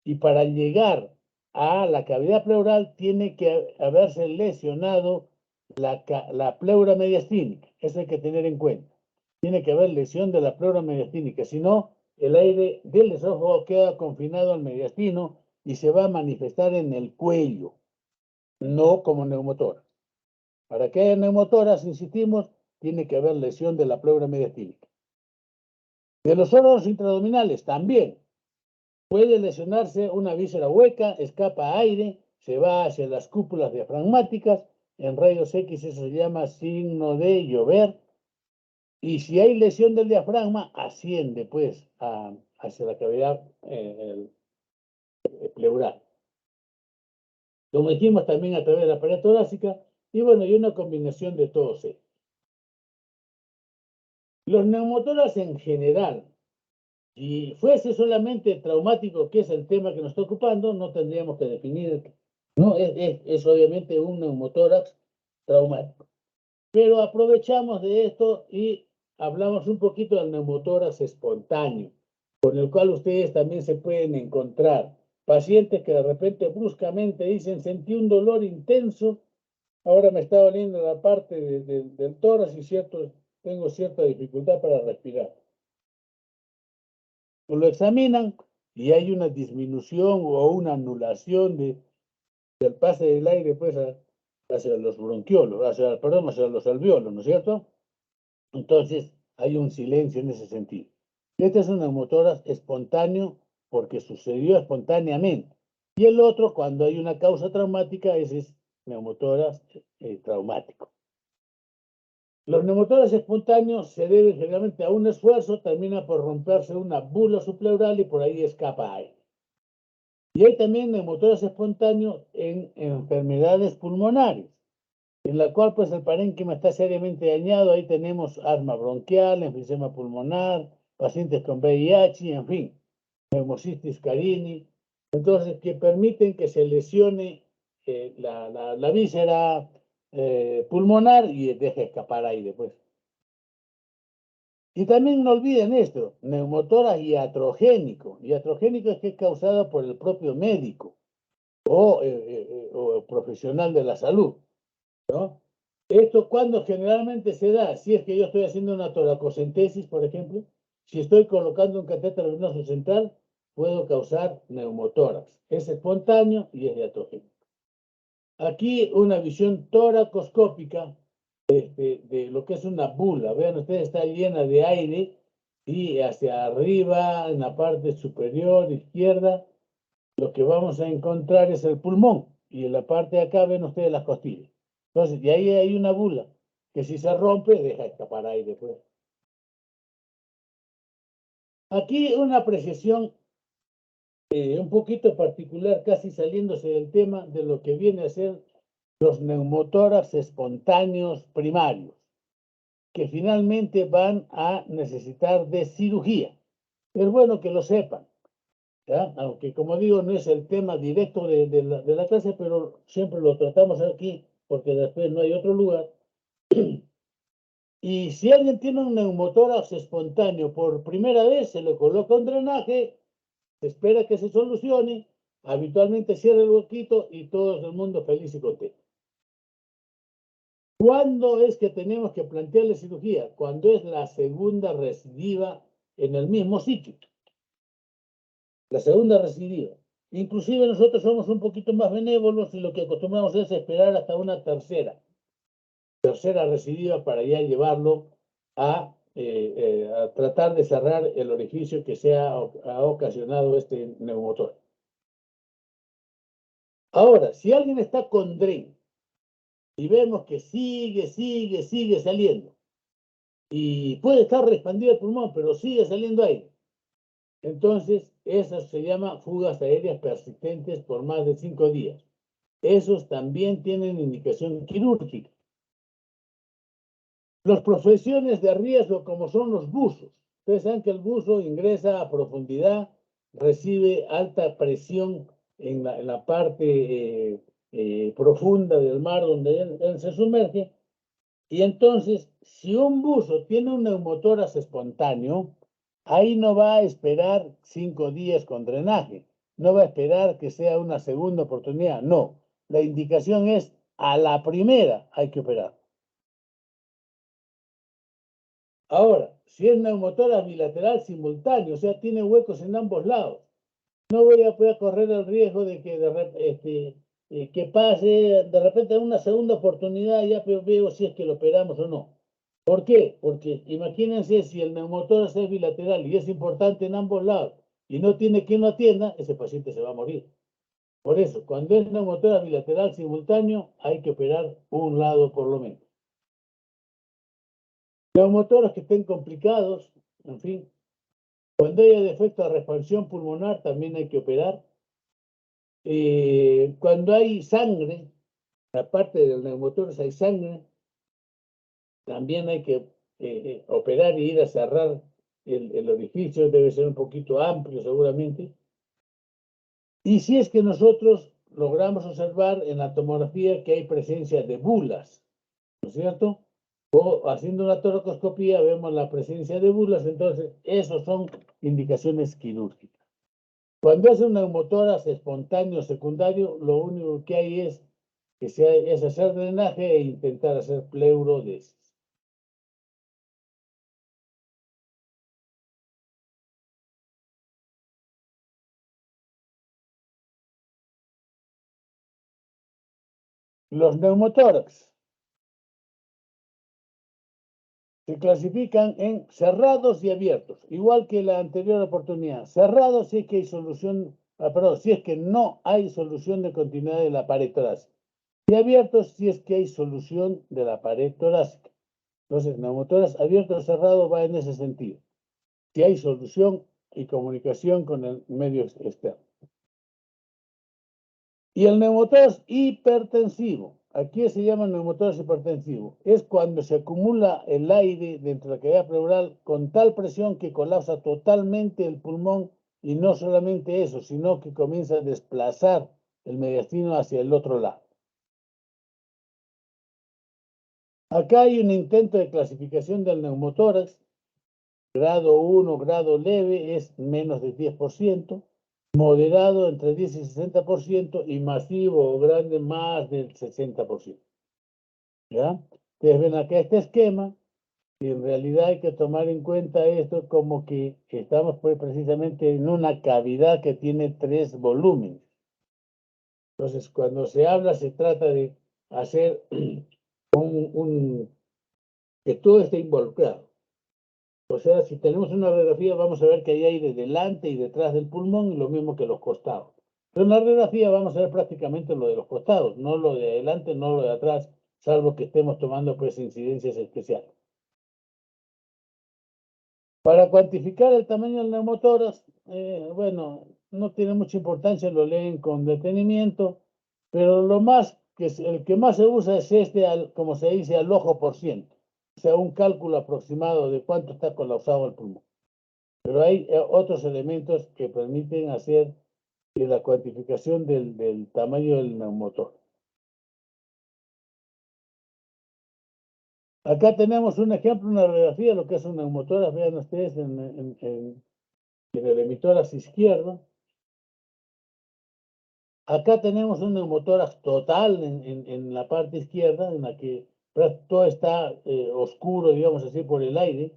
y para llegar a la cavidad pleural tiene que haberse lesionado la pleura mediastínica. Eso hay que tener en cuenta. Tiene que haber lesión de la pleura mediastínica, si no, el aire del esófago queda confinado al mediastino y se va a manifestar en el cuello, no como neumotórax. Para que haya neumotórax, insistimos, tiene que haber lesión de la pleura mediastínica. De los órganos intraabdominales también puede lesionarse una víscera hueca, escapa aire, se va hacia las cúpulas diafragmáticas, en rayos X eso se llama signo de llover, y si hay lesión del diafragma, asciende pues hacia la cavidad pleural. Como dijimos también a través de la pared torácica, y bueno, y una combinación de todos ellos. Los neumotórax en general, si fuese solamente traumático, que es el tema que nos está ocupando, no tendríamos que definir, no, es obviamente un neumotórax traumático. Pero aprovechamos de esto y hablamos un poquito del neumotórax espontáneo, con el cual ustedes también se pueden encontrar. Pacientes que de repente bruscamente dicen, sentí un dolor intenso, ahora me está doliendo la parte del tórax y tengo cierta dificultad para respirar. Lo examinan y hay una disminución o una anulación del pase del aire pues, hacia los bronquiolos, hacia los alveolos, ¿no es cierto? Entonces hay un silencio en ese sentido. Este es un neumotórax espontáneo porque sucedió espontáneamente. Y el otro, cuando hay una causa traumática, ese es neumotórax traumático. Los neumotórax espontáneos se deben generalmente a un esfuerzo, termina por romperse una bula subpleural y por ahí escapa aire. Y hay también neumotórax espontáneos en enfermedades pulmonares, en la cual pues el parénquima está seriamente dañado. Ahí tenemos asma bronquial, enfisema pulmonar, pacientes con VIH, en fin, neumocitis carini. Entonces, que permiten que se lesione la víscera pulmonar y deje escapar aire, pues. Y también no olviden esto, neumotórax iatrogénico. Iatrogénico es que es causado por el propio médico o profesional de la salud, ¿no? Esto cuando generalmente se da, si es que yo estoy haciendo una toracocentesis, por ejemplo, si estoy colocando un catéter venoso central, puedo causar neumotórax. Es espontáneo y es iatrogénico. Aquí una visión toracoscópica de lo que es una bula. Vean ustedes, está llena de aire y hacia arriba, en la parte superior izquierda, lo que vamos a encontrar es el pulmón. Y en la parte de acá ven ustedes las costillas. Entonces, y ahí hay una bula que si se rompe, deja escapar aire, pues. Aquí una apreciación un poquito particular, casi saliéndose del tema de lo que viene a ser los neumotórax espontáneos primarios, que finalmente van a necesitar de cirugía. Es bueno que lo sepan, ¿ya? Aunque como digo, no es el tema directo de la clase, pero siempre lo tratamos aquí porque después no hay otro lugar. Y si alguien tiene un neumotórax espontáneo por primera vez, se le coloca un drenaje, se espera que se solucione, habitualmente cierra el huequito y todo el mundo feliz y contento. ¿Cuándo es que tenemos que plantearle cirugía? Cuando es la segunda recidiva en el mismo sitio. La segunda recidiva. Inclusive nosotros somos un poquito más benévolos y lo que acostumbramos es esperar hasta una tercera recidiva para ya llevarlo a tratar de cerrar el orificio que ha ocasionado este neumotórax. Ahora, si alguien está con DREN y vemos que sigue saliendo y puede estar expandido el pulmón, pero sigue saliendo aire, entonces eso se llama fugas aéreas persistentes por más de 5 días. Esos también tienen indicación quirúrgica. Las profesiones de riesgo, como son los buzos. Ustedes saben que el buzo ingresa a profundidad, recibe alta presión en la parte profunda del mar donde él se sumerge. Y entonces, si un buzo tiene un neumotórax espontáneo, ahí no va a esperar 5 días con drenaje. No va a esperar que sea una segunda oportunidad. No. La indicación es a la primera hay que operar. Ahora, si es neumotórax bilateral simultáneo, o sea, tiene huecos en ambos lados, no voy a poder correr el riesgo de que pase de repente en una segunda oportunidad, ya veo si es que lo operamos o no. ¿Por qué? Porque imagínense si el neumotórax es bilateral y es importante en ambos lados y no tiene quien lo atienda, ese paciente se va a morir. Por eso, cuando es neumotórax bilateral simultáneo, hay que operar un lado por lo menos. Neumotórax que estén complicados, en fin, cuando haya defecto de expansión pulmonar, también hay que operar. Cuando hay sangre, aparte del neumotórax hay sangre, también hay que operar y ir a cerrar el orificio, debe ser un poquito amplio seguramente. Y si es que nosotros logramos observar en la tomografía que hay presencia de bulas, ¿no es cierto? O haciendo una toracoscopía vemos la presencia de bulas, entonces esos son indicaciones quirúrgicas. Cuando es un neumotórax espontáneo secundario, lo único que hay es hacer drenaje e intentar hacer pleurodesis. Los neumotórax se clasifican en cerrados y abiertos, igual que la anterior oportunidad. Cerrados si es que hay solución, perdón, si es que no hay solución de continuidad de la pared torácica. Y abiertos si es que hay solución de la pared torácica. Entonces, neumotórax abierto o cerrado va en ese sentido. Si hay solución y comunicación con el medio externo. Y el neumotórax hipertensivo, aquí se llama neumotórax hipertensivo, es cuando se acumula el aire dentro de la cavidad pleural con tal presión que colapsa totalmente el pulmón, y no solamente eso, sino que comienza a desplazar el mediastino hacia el otro lado. Acá hay un intento de clasificación del neumotórax. Grado 1, grado leve es menos de 10%, moderado entre 10 y 60%, y masivo o grande más del 60%. ¿Ya? Ustedes ven acá este esquema, y en realidad hay que tomar en cuenta esto como que estamos pues precisamente en una cavidad que tiene 3 volúmenes. Entonces, cuando se habla, se trata de hacer que todo esté involucrado. O sea, si tenemos una radiografía, vamos a ver que hay aire delante y detrás del pulmón, y lo mismo que los costados. Pero en la radiografía vamos a ver prácticamente lo de los costados, no lo de adelante, no lo de atrás, salvo que estemos tomando pues incidencias especiales. Para cuantificar el tamaño del neumotórax, bueno, no tiene mucha importancia, lo leen con detenimiento, pero el que más se usa es este, como se dice, al ojo por ciento. O sea, un cálculo aproximado de cuánto está colapsado el pulmón. Pero hay otros elementos que permiten hacer la cuantificación del tamaño del neumotórax. Acá tenemos un ejemplo, una radiografía de lo que es un neumotórax. Vean ustedes en el hemitórax izquierdo. Acá tenemos un neumotórax total en la parte izquierda, en la que todo está oscuro, digamos así, por el aire,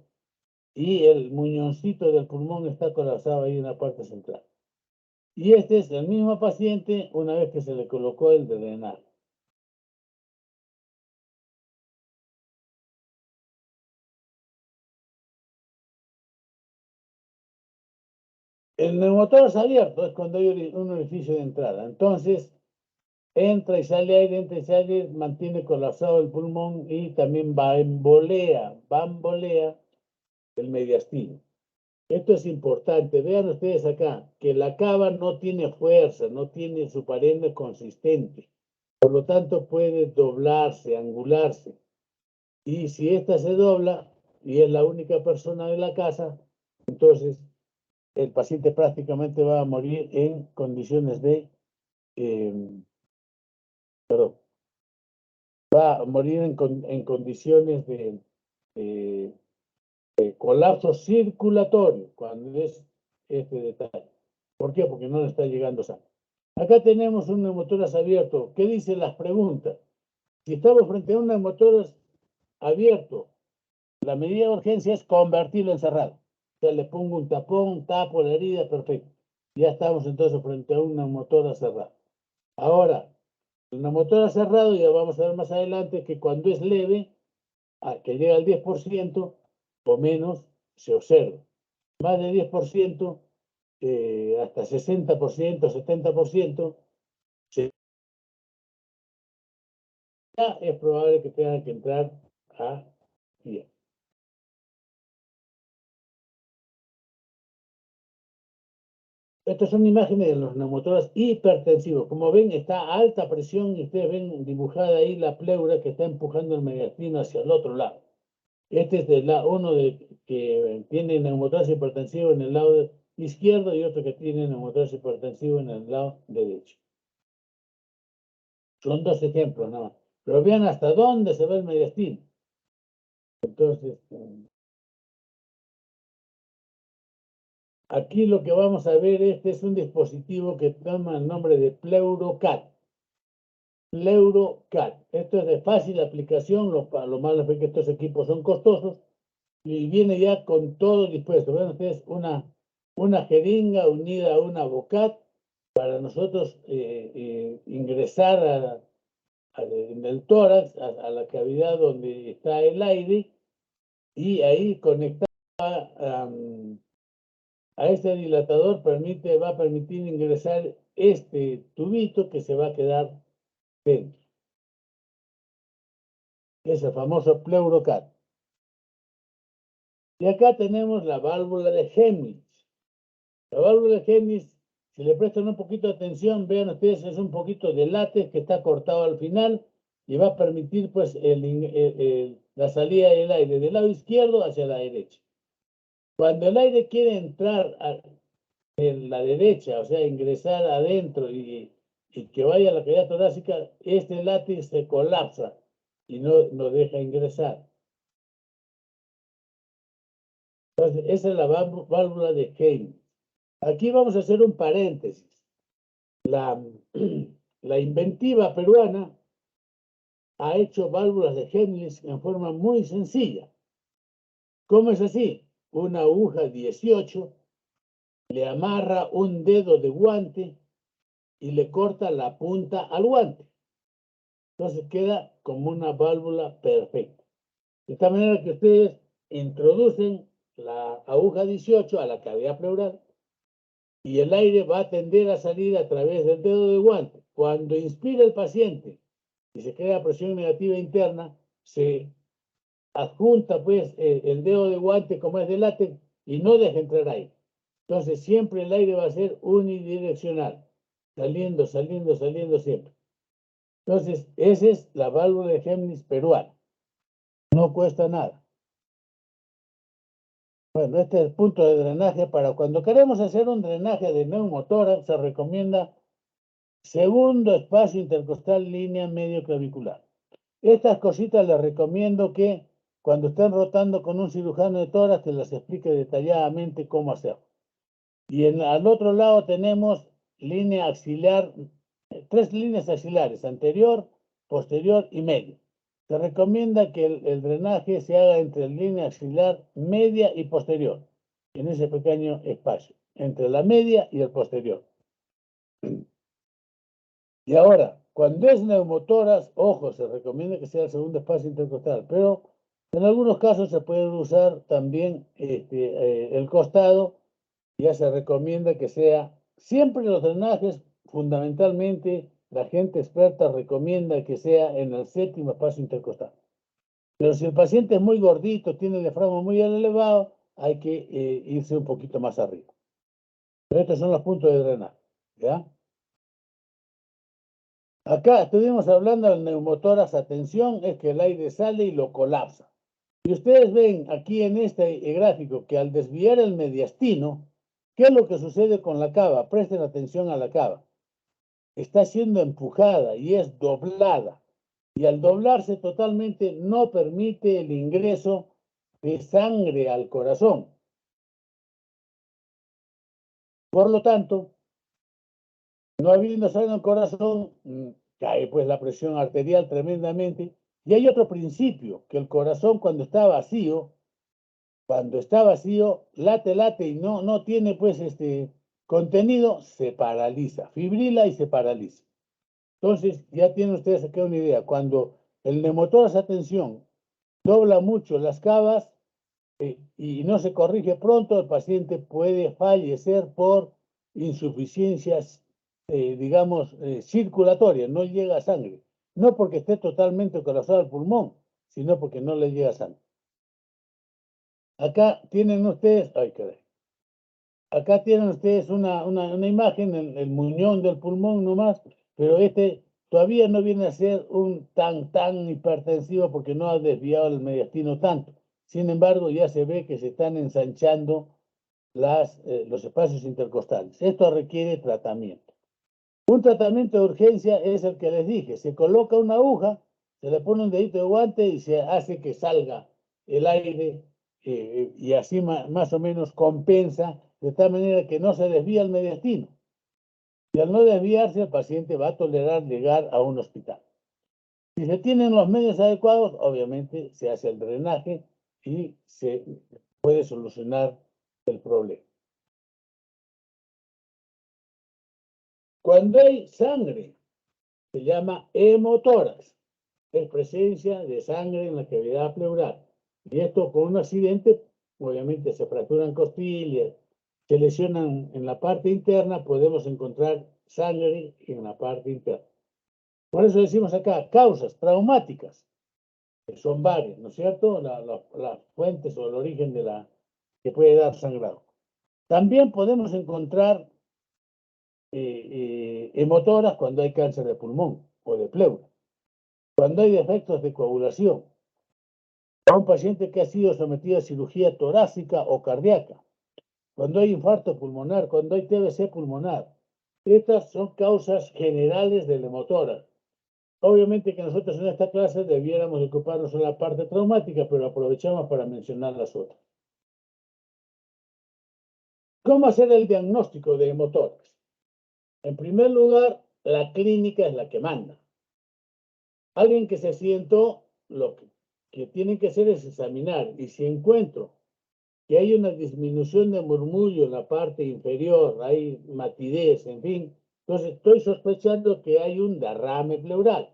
y el muñoncito del pulmón está colapsado ahí en la parte central. Y este es el mismo paciente una vez que se le colocó el drenaje. El neumotórax abierto es cuando hay un orificio de entrada. Entonces, entra y sale aire, mantiene colapsado el pulmón y también bambolea el mediastino. Esto es importante. Vean ustedes acá que la cava no tiene fuerza, no tiene su pared consistente. Por lo tanto, puede doblarse, angularse. Y si ésta se dobla y es la única persona de la casa, entonces el paciente prácticamente va a morir en condiciones de, perdón, va a morir en condiciones de colapso circulatorio, cuando es este detalle. ¿Por qué? Porque no le está llegando sangre. Acá tenemos un neumotórax abierto. ¿Qué dicen las preguntas? Si estamos frente a un neumotórax abierto, la medida de urgencia es convertirlo en cerrado. O sea, le pongo un tapón, tapo la herida, perfecto. Ya estamos entonces frente a un neumotórax cerrado. Ahora, el neumotórax cerrado, ya vamos a ver más adelante que cuando es leve, que llega al 10% o menos, se observa. Más de 10%, hasta 60%, 70%, es probable que tengan que entrar a pie. Estas son imágenes de los neumotórax hipertensivos. Como ven, está a alta presión y ustedes ven dibujada ahí la pleura que está empujando el mediastino hacia el otro lado. Este es uno que tiene neumotórax hipertensivo en el lado izquierdo y otro que tiene neumotórax hipertensivo en el lado derecho. Son dos ejemplos nada más. Pero vean hasta dónde se ve el mediastino. Entonces, aquí lo que vamos a ver, este es un dispositivo que toma el nombre de PleuroCat. PleuroCat. Esto es de fácil aplicación, lo malo es que estos equipos son costosos y viene ya con todo dispuesto. Vean ustedes, una jeringa unida a una bocat para nosotros ingresar en el tórax, a la cavidad donde está el aire, y ahí conectar a este dilatador va a permitir ingresar este tubito que se va a quedar dentro. Es el famoso PleuroCat. Y acá tenemos la válvula de Hemlich. La válvula de Hemlich, si le prestan un poquito de atención, vean ustedes, es un poquito de látex que está cortado al final y va a permitir pues la salida del aire del lado izquierdo hacia la derecha. Cuando el aire quiere entrar en la derecha, o sea, ingresar adentro y que vaya a la cavidad torácica, este látex se colapsa y no deja ingresar. Entonces, esa es la válvula de Hemlich. Aquí vamos a hacer un paréntesis. La inventiva peruana ha hecho válvulas de Hemlich en forma muy sencilla. ¿Cómo es así? Una aguja 18 le amarra un dedo de guante y le corta la punta al guante. Entonces queda como una válvula perfecta. De esta manera que ustedes introducen la aguja 18 a la cavidad pleural y el aire va a tender a salir a través del dedo de guante. Cuando inspira el paciente y se crea presión negativa interna, se adjunta pues el dedo de guante como es de látex y no deja entrar aire. Entonces siempre el aire va a ser unidireccional, saliendo, saliendo, saliendo siempre. Entonces esa es la válvula de Hemlich peruana. No cuesta nada. Bueno, este es el punto de drenaje. Para cuando queremos hacer un drenaje de neumotórax, se recomienda segundo espacio intercostal, línea medio clavicular. Estas cositas les recomiendo que cuando estén rotando con un cirujano de tórax, que les explique detalladamente cómo hacerlo. Y al otro lado tenemos línea axilar, 3 líneas axilares, anterior, posterior y medio. Se recomienda que el drenaje se haga entre la línea axilar media y posterior, en ese pequeño espacio, entre la media y el posterior. Y ahora, cuando es neumotórax, ojo, se recomienda que sea el segundo espacio intercostal, pero en algunos casos se puede usar también el costado. Ya se recomienda que sea siempre los drenajes, fundamentalmente la gente experta recomienda que sea en el séptimo espacio intercostal. Pero si el paciente es muy gordito, tiene el diafragma muy elevado, hay que irse un poquito más arriba. Pero estos son los puntos de drenaje, ¿ya? Acá estuvimos hablando del neumotórax, atención, es que el aire sale y lo colapsa. Y ustedes ven aquí en este gráfico que al desviar el mediastino, ¿qué es lo que sucede con la cava? Presten atención a la cava. Está siendo empujada y es doblada. Y al doblarse totalmente no permite el ingreso de sangre al corazón. Por lo tanto, no habiendo sangre al corazón, cae pues la presión arterial tremendamente. Y hay otro principio, que el corazón cuando está vacío, late y no tiene pues contenido, se paraliza, fibrila y se paraliza. Entonces, ya tienen ustedes aquí una idea. Cuando el neumotórax, atención, dobla mucho las cavas y no se corrige pronto, el paciente puede fallecer por insuficiencias, digamos, circulatorias, no llega sangre. No porque esté totalmente colapsado el pulmón, sino porque no le llega sangre. Acá tienen ustedes, ay, caray. Acá tienen ustedes una imagen, el muñón del pulmón nomás, pero todavía no viene a ser un tan hipertensivo porque no ha desviado el mediastino tanto. Sin embargo, ya se ve que se están ensanchando los espacios intercostales. Esto requiere tratamiento. Un tratamiento de urgencia es el que les dije. Se coloca una aguja, se le pone un dedito de guante y se hace que salga el aire y así más o menos compensa de tal manera que no se desvía el mediastino. Y al no desviarse, el paciente va a tolerar llegar a un hospital. Si se tienen los medios adecuados, obviamente se hace el drenaje y se puede solucionar el problema. Cuando hay sangre, se llama hemotórax. Es presencia de sangre en la cavidad pleural. Y esto con un accidente, obviamente se fracturan costillas, se lesionan en la parte interna, podemos encontrar sangre en la parte interna. Por eso decimos acá, causas traumáticas. que son varias, ¿no es cierto? Las fuentes o el origen que puede dar sangrado. También podemos encontrar hemotoras cuando hay cáncer de pulmón o de pleura, cuando hay defectos de coagulación, a un paciente que ha sido sometido a cirugía torácica o cardíaca, cuando hay infarto pulmonar, cuando hay TBC pulmonar. Estas son causas generales del hemotórax. Obviamente que nosotros en esta clase debiéramos ocuparnos en la parte traumática, pero aprovechamos para mencionar las otras. ¿Cómo hacer el diagnóstico de hemotórax? En primer lugar, la clínica es la que manda. Alguien que se sientó, lo que tiene que hacer es examinar, y si encuentro que hay una disminución de murmullo en la parte inferior, hay matidez, en fin, entonces estoy sospechando que hay un derrame pleural.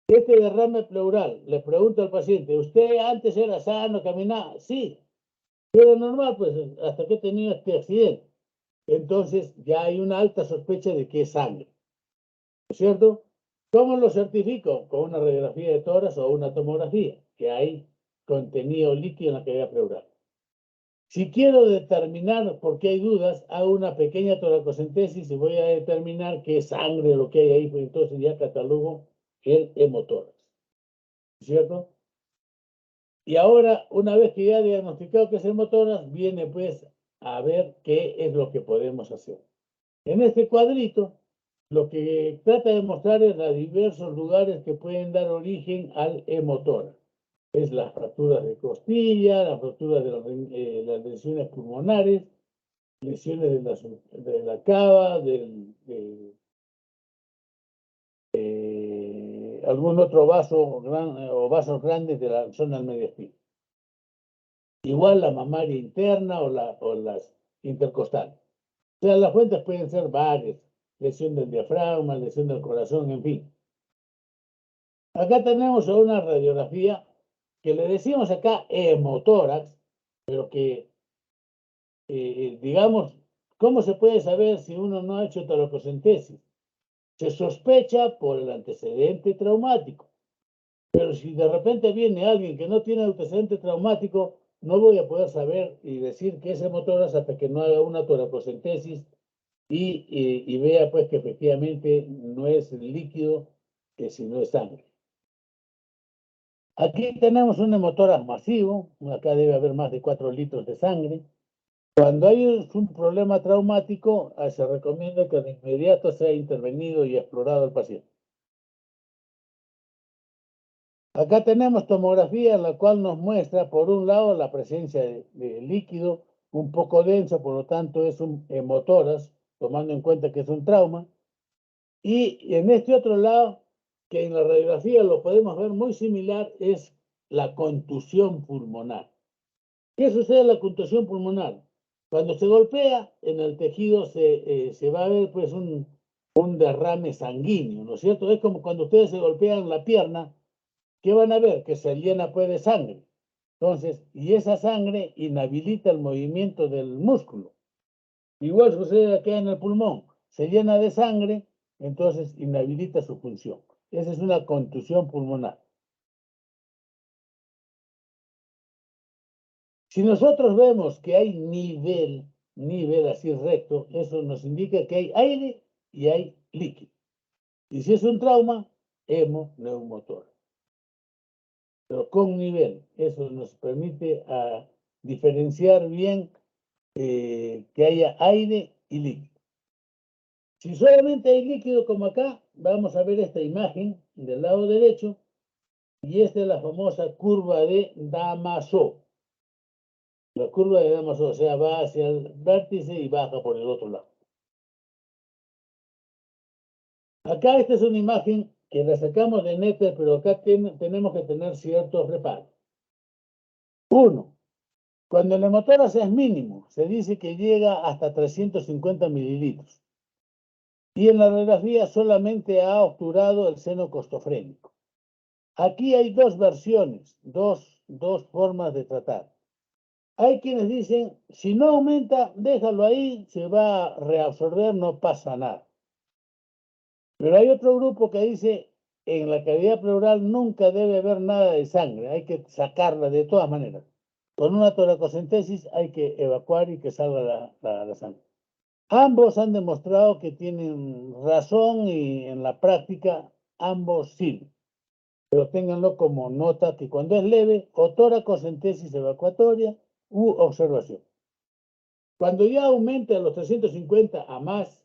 Este derrame pleural, le pregunto al paciente, ¿usted antes era sano, caminaba? Sí, pero normal, pues hasta que he tenido este accidente. Entonces ya hay una alta sospecha de que es sangre, ¿no es cierto? ¿Cómo lo certifico? Con una radiografía de tórax o una tomografía, que hay contenido líquido en la cavidad pleural. Si quiero determinar por qué hay dudas, hago una pequeña toracocentesis y voy a determinar qué es sangre lo que hay ahí, pues entonces ya catalogo el hemotórax, ¿cierto? Y ahora, una vez que ya he diagnosticado que es hemotórax, viene pues a ver qué es lo que podemos hacer. En este cuadrito, lo que trata de mostrar es los diversos lugares que pueden dar origen al hemotórax. Es las fracturas de costilla, las fracturas de las lesiones pulmonares, lesiones de la cava, algún otro vaso o vasos grandes de la zona del medio espino. Igual la mamaria interna o las intercostales. O sea, las fuentes pueden ser varias, lesión del diafragma, lesión del corazón, en fin. Acá tenemos una radiografía que le decimos acá hemotórax, pero que, digamos, ¿cómo se puede saber si uno no ha hecho toracocentesis? Se sospecha por el antecedente traumático, pero si de repente viene alguien que no tiene antecedente traumático, no voy a poder saber y decir que es hemotórax hasta que no haga una toracocentesis y vea pues que efectivamente no es líquido, que si no es sangre. Aquí tenemos un hemotórax masivo, acá debe haber más de 4 litros de sangre. Cuando hay un problema traumático, se recomienda que de inmediato sea intervenido y explorado el paciente. Acá tenemos tomografía en la cual nos muestra, por un lado, la presencia de líquido un poco denso, por lo tanto es un hemotórax, tomando en cuenta que es un trauma. Y en este otro lado, que en la radiografía lo podemos ver muy similar, es la contusión pulmonar. ¿Qué sucede en la contusión pulmonar? Cuando se golpea, en el tejido se va a ver pues un derrame sanguíneo, ¿no es cierto? Es como cuando ustedes se golpean la pierna, ¿qué van a ver? Que se llena pues de sangre. Entonces, y esa sangre inhabilita el movimiento del músculo. Igual sucede acá en el pulmón, se llena de sangre, entonces inhabilita su función. Esa es una contusión pulmonar. Si nosotros vemos que hay nivel así recto, eso nos indica que hay aire y hay líquido. Y si es un trauma, hemo-neumotórax. Pero con nivel, eso nos permite diferenciar bien que haya aire y líquido. Si solamente hay líquido como acá, vamos a ver esta imagen del lado derecho, y esta es la famosa curva de Damasó. La curva de Damasó, o sea, va hacia el vértice y baja por el otro lado. Acá esta es una imagen que la sacamos de Netter, pero acá tenemos que tener ciertos reparos. Uno, cuando el hemotórax es mínimo, se dice que llega hasta 350 mililitros. Y en la radiografía solamente ha obturado el seno costofrénico. Aquí hay dos versiones, dos formas de tratar. Hay quienes dicen, si no aumenta, déjalo ahí, se va a reabsorber, no pasa nada. Pero hay otro grupo que dice, en la cavidad pleural nunca debe haber nada de sangre, hay que sacarla de todas maneras. Con una toracocentesis hay que evacuar y que salga la sangre. Ambos han demostrado que tienen razón y en la práctica ambos sirven. Pero ténganlo como nota que cuando es leve, o toracocentesis evacuatoria u observación. Cuando ya aumenta a los 350 a más,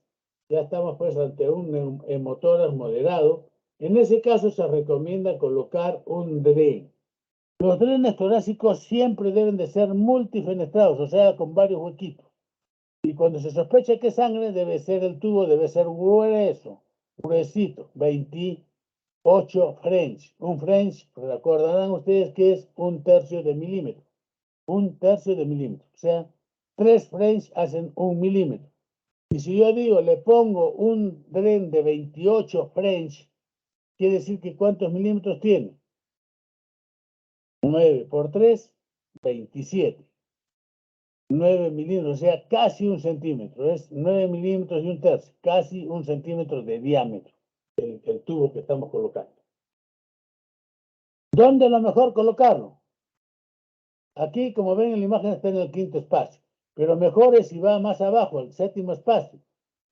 ya estamos pues ante un hemotórax moderado. En ese caso se recomienda colocar un DREN. Los drenes torácicos siempre deben de ser multifenestrados, o sea, con varios huequitos. Y cuando se sospecha que es sangre, debe ser el tubo, debe ser grueso, gruesito, 28 French. Un French, recordarán ustedes que es 1/3 de milímetro. 1/3 de milímetro. O sea, 3 French hacen 1 milímetro. Y si yo digo, le pongo un dren de 28 French, quiere decir que ¿cuántos milímetros tiene? 9 por 3, 27. 9 milímetros, o sea, casi 1 centímetro. Es 9 milímetros y 1/3, casi 1 centímetro de diámetro, el tubo que estamos colocando. ¿Dónde es lo mejor colocarlo? Aquí, como ven en la imagen, está en el quinto espacio, pero mejor es si va más abajo, el séptimo espacio,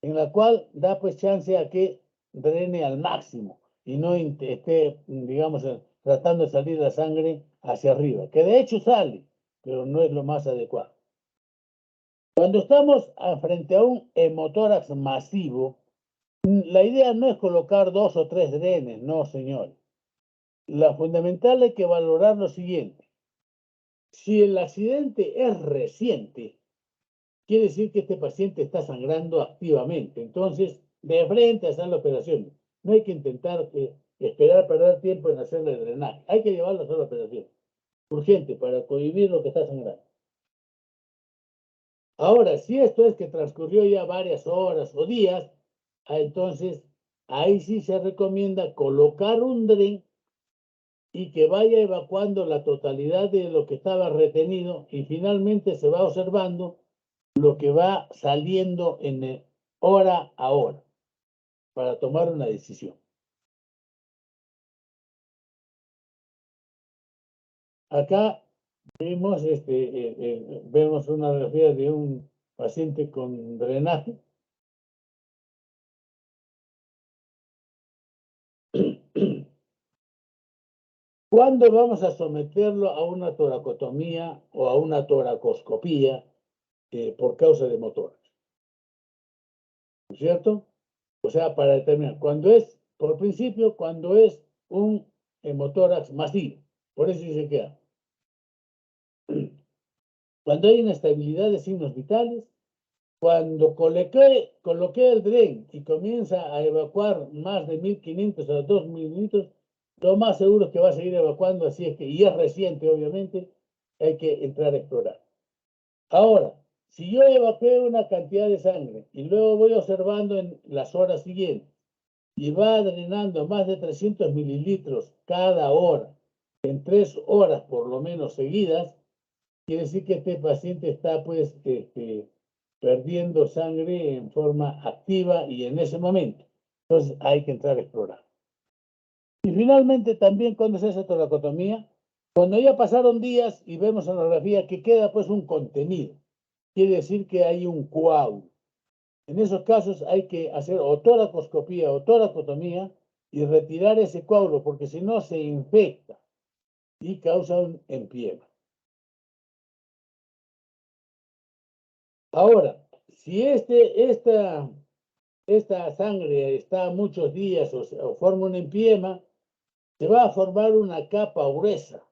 en la cual da pues chance a que drene al máximo y no esté, digamos, tratando de salir la sangre hacia arriba, que de hecho sale, pero no es lo más adecuado. Cuando estamos frente a un hemotórax masivo, la idea no es colocar 2 o 3 drenes, no, señor. Lo fundamental es que valorar lo siguiente. Si el accidente es reciente, quiere decir que este paciente está sangrando activamente. Entonces, de frente a hacer la operación. No hay que intentar esperar perder tiempo en hacerle el drenaje. Hay que llevarlo a hacer la operación. Urgente, para cohibir lo que está sangrando. Ahora, si esto es que transcurrió ya varias horas o días, entonces ahí sí se recomienda colocar un dren y que vaya evacuando la totalidad de lo que estaba retenido y finalmente se va observando lo que va saliendo en hora a hora para tomar una decisión. Acá vemos, vemos una radiografía de un paciente con drenaje. ¿Cuándo vamos a someterlo a una toracotomía o a una toracoscopía por causa de motoras? ¿No es cierto? O sea, para determinar, cuando es, por principio, cuando es un hemotórax masivo. Por eso dice que cuando hay inestabilidad de signos vitales, cuando coloqué el DREN y comienza a evacuar más de 1500 a 2000 litros, lo más seguro es que va a seguir evacuando, así es que, y es reciente obviamente, hay que entrar a explorar. Ahora, si yo evacué una cantidad de sangre y luego voy observando en las horas siguientes y va drenando más de 300 mililitros cada hora, en 3 horas por lo menos seguidas, quiere decir que este paciente está pues perdiendo sangre en forma activa y en ese momento. Entonces hay que entrar a explorar. Y finalmente también cuando se hace toracotomía, cuando ya pasaron días y vemos en la radiografía que queda pues un contenido, quiere decir que hay un coágulo. En esos casos hay que hacer o toracoscopía o toracotomía y retirar ese coágulo porque si no se infecta y causa un empiema. Ahora, si esta sangre está muchos días o forma un empiema, se va a formar una capa gruesa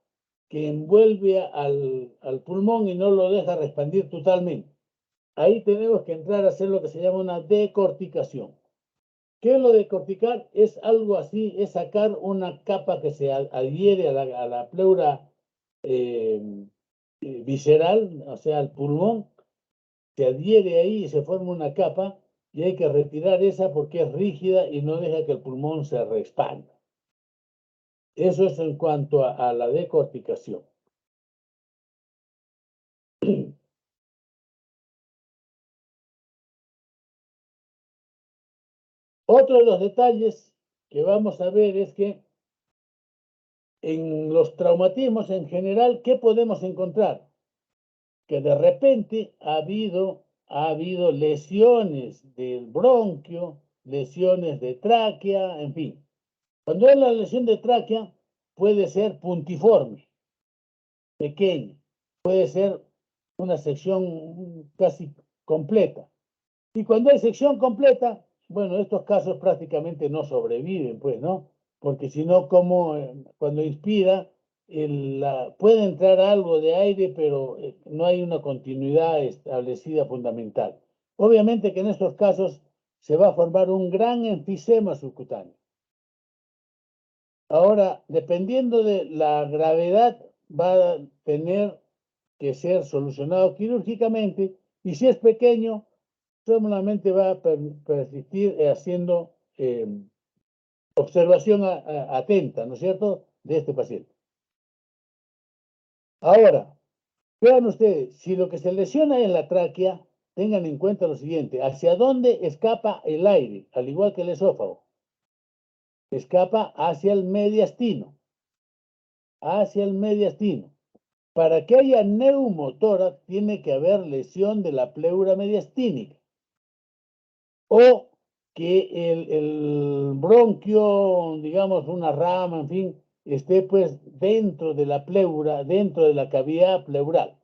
que envuelve al pulmón y no lo deja expandir totalmente. Ahí tenemos que entrar a hacer lo que se llama una decorticación. ¿Qué es lo de corticar? Es algo así, es sacar una capa que se adhiere a la pleura visceral, o sea, al pulmón, se adhiere ahí y se forma una capa y hay que retirar esa porque es rígida y no deja que el pulmón se reexpanda. Eso es en cuanto a la decorticación. Otro de los detalles que vamos a ver es que en los traumatismos en general, ¿qué podemos encontrar? Que de repente ha habido lesiones del bronquio, lesiones de tráquea, en fin. Cuando es la lesión de tráquea, puede ser puntiforme, pequeña, puede ser una sección casi completa. Y cuando hay sección completa, bueno, estos casos prácticamente no sobreviven, pues, ¿no? Porque si no, como cuando inspira, puede entrar algo de aire, pero no hay una continuidad establecida fundamental. Obviamente que en estos casos se va a formar un gran enfisema subcutáneo. Ahora, dependiendo de la gravedad, va a tener que ser solucionado quirúrgicamente, y si es pequeño, solamente va a persistir haciendo observación atenta, ¿no es cierto?, de este paciente. Ahora, vean ustedes, si lo que se lesiona es la tráquea, tengan en cuenta lo siguiente: hacia dónde escapa el aire, al igual que el esófago. Escapa hacia el mediastino, hacia el mediastino. Para que haya neumotórax, tiene que haber lesión de la pleura mediastínica, o que el bronquio, digamos, una rama, en fin, esté pues dentro de la pleura, dentro de la cavidad pleural.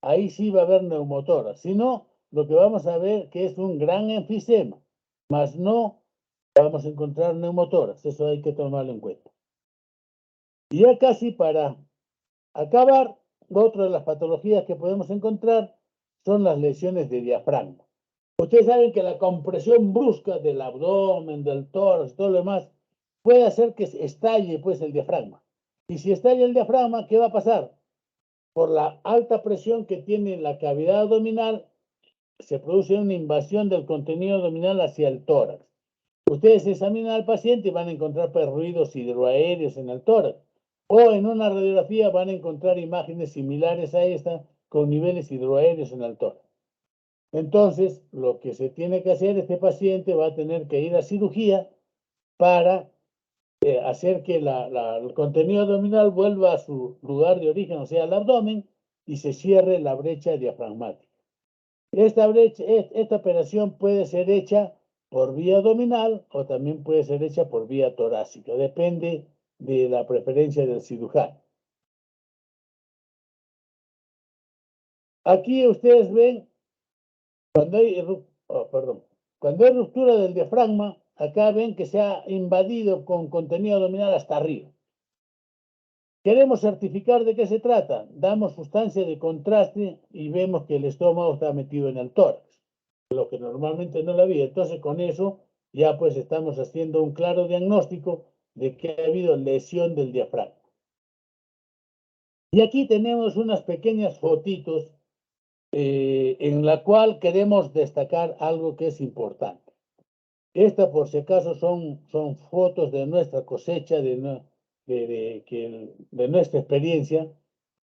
Ahí sí va a haber neumotórax. Si no, lo que vamos a ver que es un gran enfisema, mas no vamos a encontrar neumotórax. Eso hay que tomarlo en cuenta. Y ya casi para acabar, otra de las patologías que podemos encontrar son las lesiones de diafragma. Ustedes saben que la compresión brusca del abdomen, del tórax, todo lo demás, puede hacer que estalle pues el diafragma. Y si estalla el diafragma, ¿qué va a pasar? Por la alta presión que tiene la cavidad abdominal, se produce una invasión del contenido abdominal hacia el tórax. Ustedes examinan al paciente y van a encontrar pues, ruidos hidroaéreos en el tórax. O en una radiografía van a encontrar imágenes similares a esta con niveles hidroaéreos en el tórax. Entonces, lo que se tiene que hacer, este paciente va a tener que ir a cirugía para hacer que el contenido abdominal vuelva a su lugar de origen, o sea, al abdomen, y se cierre la brecha diafragmática. Esta operación puede ser hecha por vía abdominal o también puede ser hecha por vía torácica, depende de la preferencia del cirujano. Aquí ustedes ven, cuando hay, cuando hay ruptura del diafragma, acá ven que se ha invadido con contenido abdominal hasta arriba. Queremos certificar de qué se trata. Damos sustancia de contraste y vemos que el estómago está metido en el tórax, lo que normalmente no lo había. Entonces, con eso ya pues estamos haciendo un claro diagnóstico de que ha habido lesión del diafragma. Y aquí tenemos unas pequeñas fotitos en la cual queremos destacar algo que es importante. Esta, por si acaso, son fotos de nuestra cosecha, de nuestra experiencia.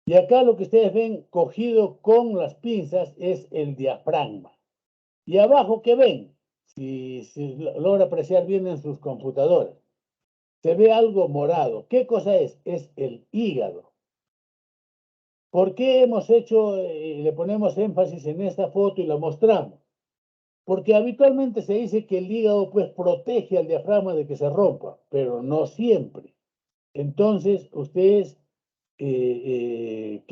Y acá lo que ustedes ven cogido con las pinzas es el diafragma. Y abajo, ¿qué ven? Si logra apreciar bien en sus computadoras, se ve algo morado. ¿Qué cosa es? Es el hígado. ¿Por qué hemos hecho, le ponemos énfasis en esta foto y la mostramos? Porque habitualmente se dice que el hígado pues protege al diafragma de que se rompa, pero no siempre. Entonces, ustedes, ¿qué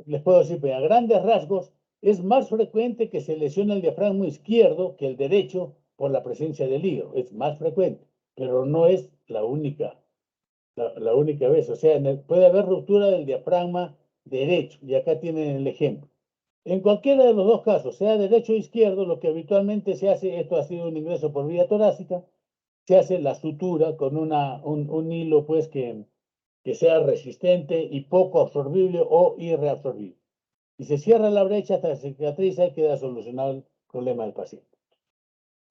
les puedo decir? Pues, a grandes rasgos, es más frecuente que se lesione el diafragma izquierdo que el derecho por la presencia del hígado. Es más frecuente, pero no es la única vez. O sea, puede haber ruptura del diafragma derecho, y acá tienen el ejemplo. En cualquiera de los dos casos, sea derecho o izquierdo, lo que habitualmente se hace, esto ha sido un ingreso por vía torácica, se hace la sutura con un hilo pues que sea resistente y poco absorbible o irreabsorbible. Y se cierra la brecha hasta que se cicatriza y queda solucionado el problema del paciente.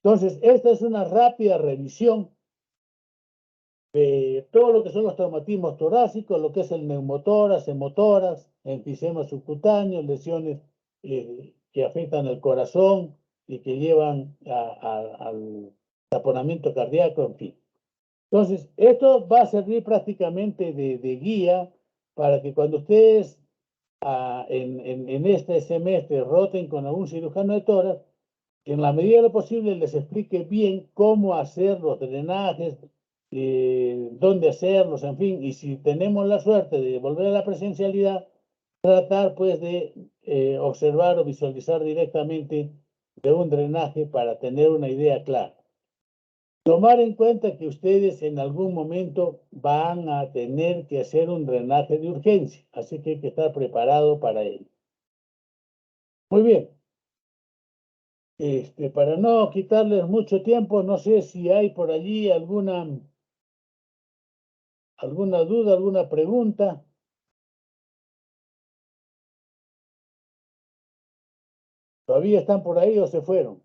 Entonces, esta es una rápida revisión de todo lo que son los traumatismos torácicos, lo que es el neumotórax, hemotórax, enfisema subcutáneo, lesiones que afectan el corazón y que llevan al taponamiento cardíaco, en fin. Entonces, esto va a servir prácticamente de guía para que cuando ustedes en este semestre roten con algún cirujano de tórax, en la medida de lo posible les explique bien cómo hacer los drenajes, dónde hacerlos, en fin, y si tenemos la suerte de volver a la presencialidad, tratar pues de observar o visualizar directamente de un drenaje para tener una idea clara. Tomar en cuenta que ustedes en algún momento van a tener que hacer un drenaje de urgencia, así que hay que estar preparado para ello. Muy bien. Para no quitarles mucho tiempo, no sé si hay por allí alguna duda, alguna pregunta. ¿Todavía están por ahí o se fueron?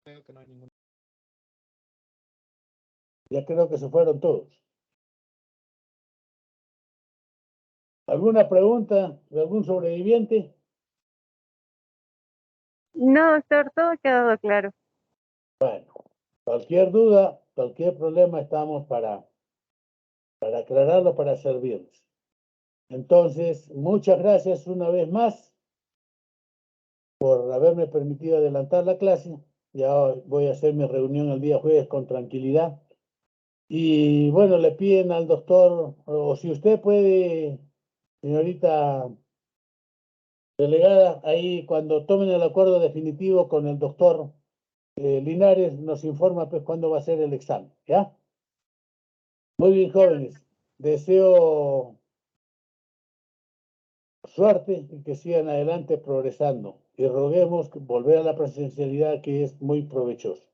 Creo que no hay ningún. Ya creo que se fueron todos. ¿Alguna pregunta de algún sobreviviente? No, doctor, todo ha quedado claro. Bueno, cualquier duda, cualquier problema, estamos para aclararlo, para servirles. Entonces, muchas gracias una vez más por haberme permitido adelantar la clase. Ya voy a hacer mi reunión el día jueves con tranquilidad. Y bueno, le piden al doctor, o si usted puede, señorita delegada, ahí cuando tomen el acuerdo definitivo con el doctor Linares, nos informa pues cuándo va a ser el examen, ¿ya? Muy bien, jóvenes. Deseo suerte y que sigan adelante progresando. Y roguemos volver a la presencialidad, que es muy provechoso.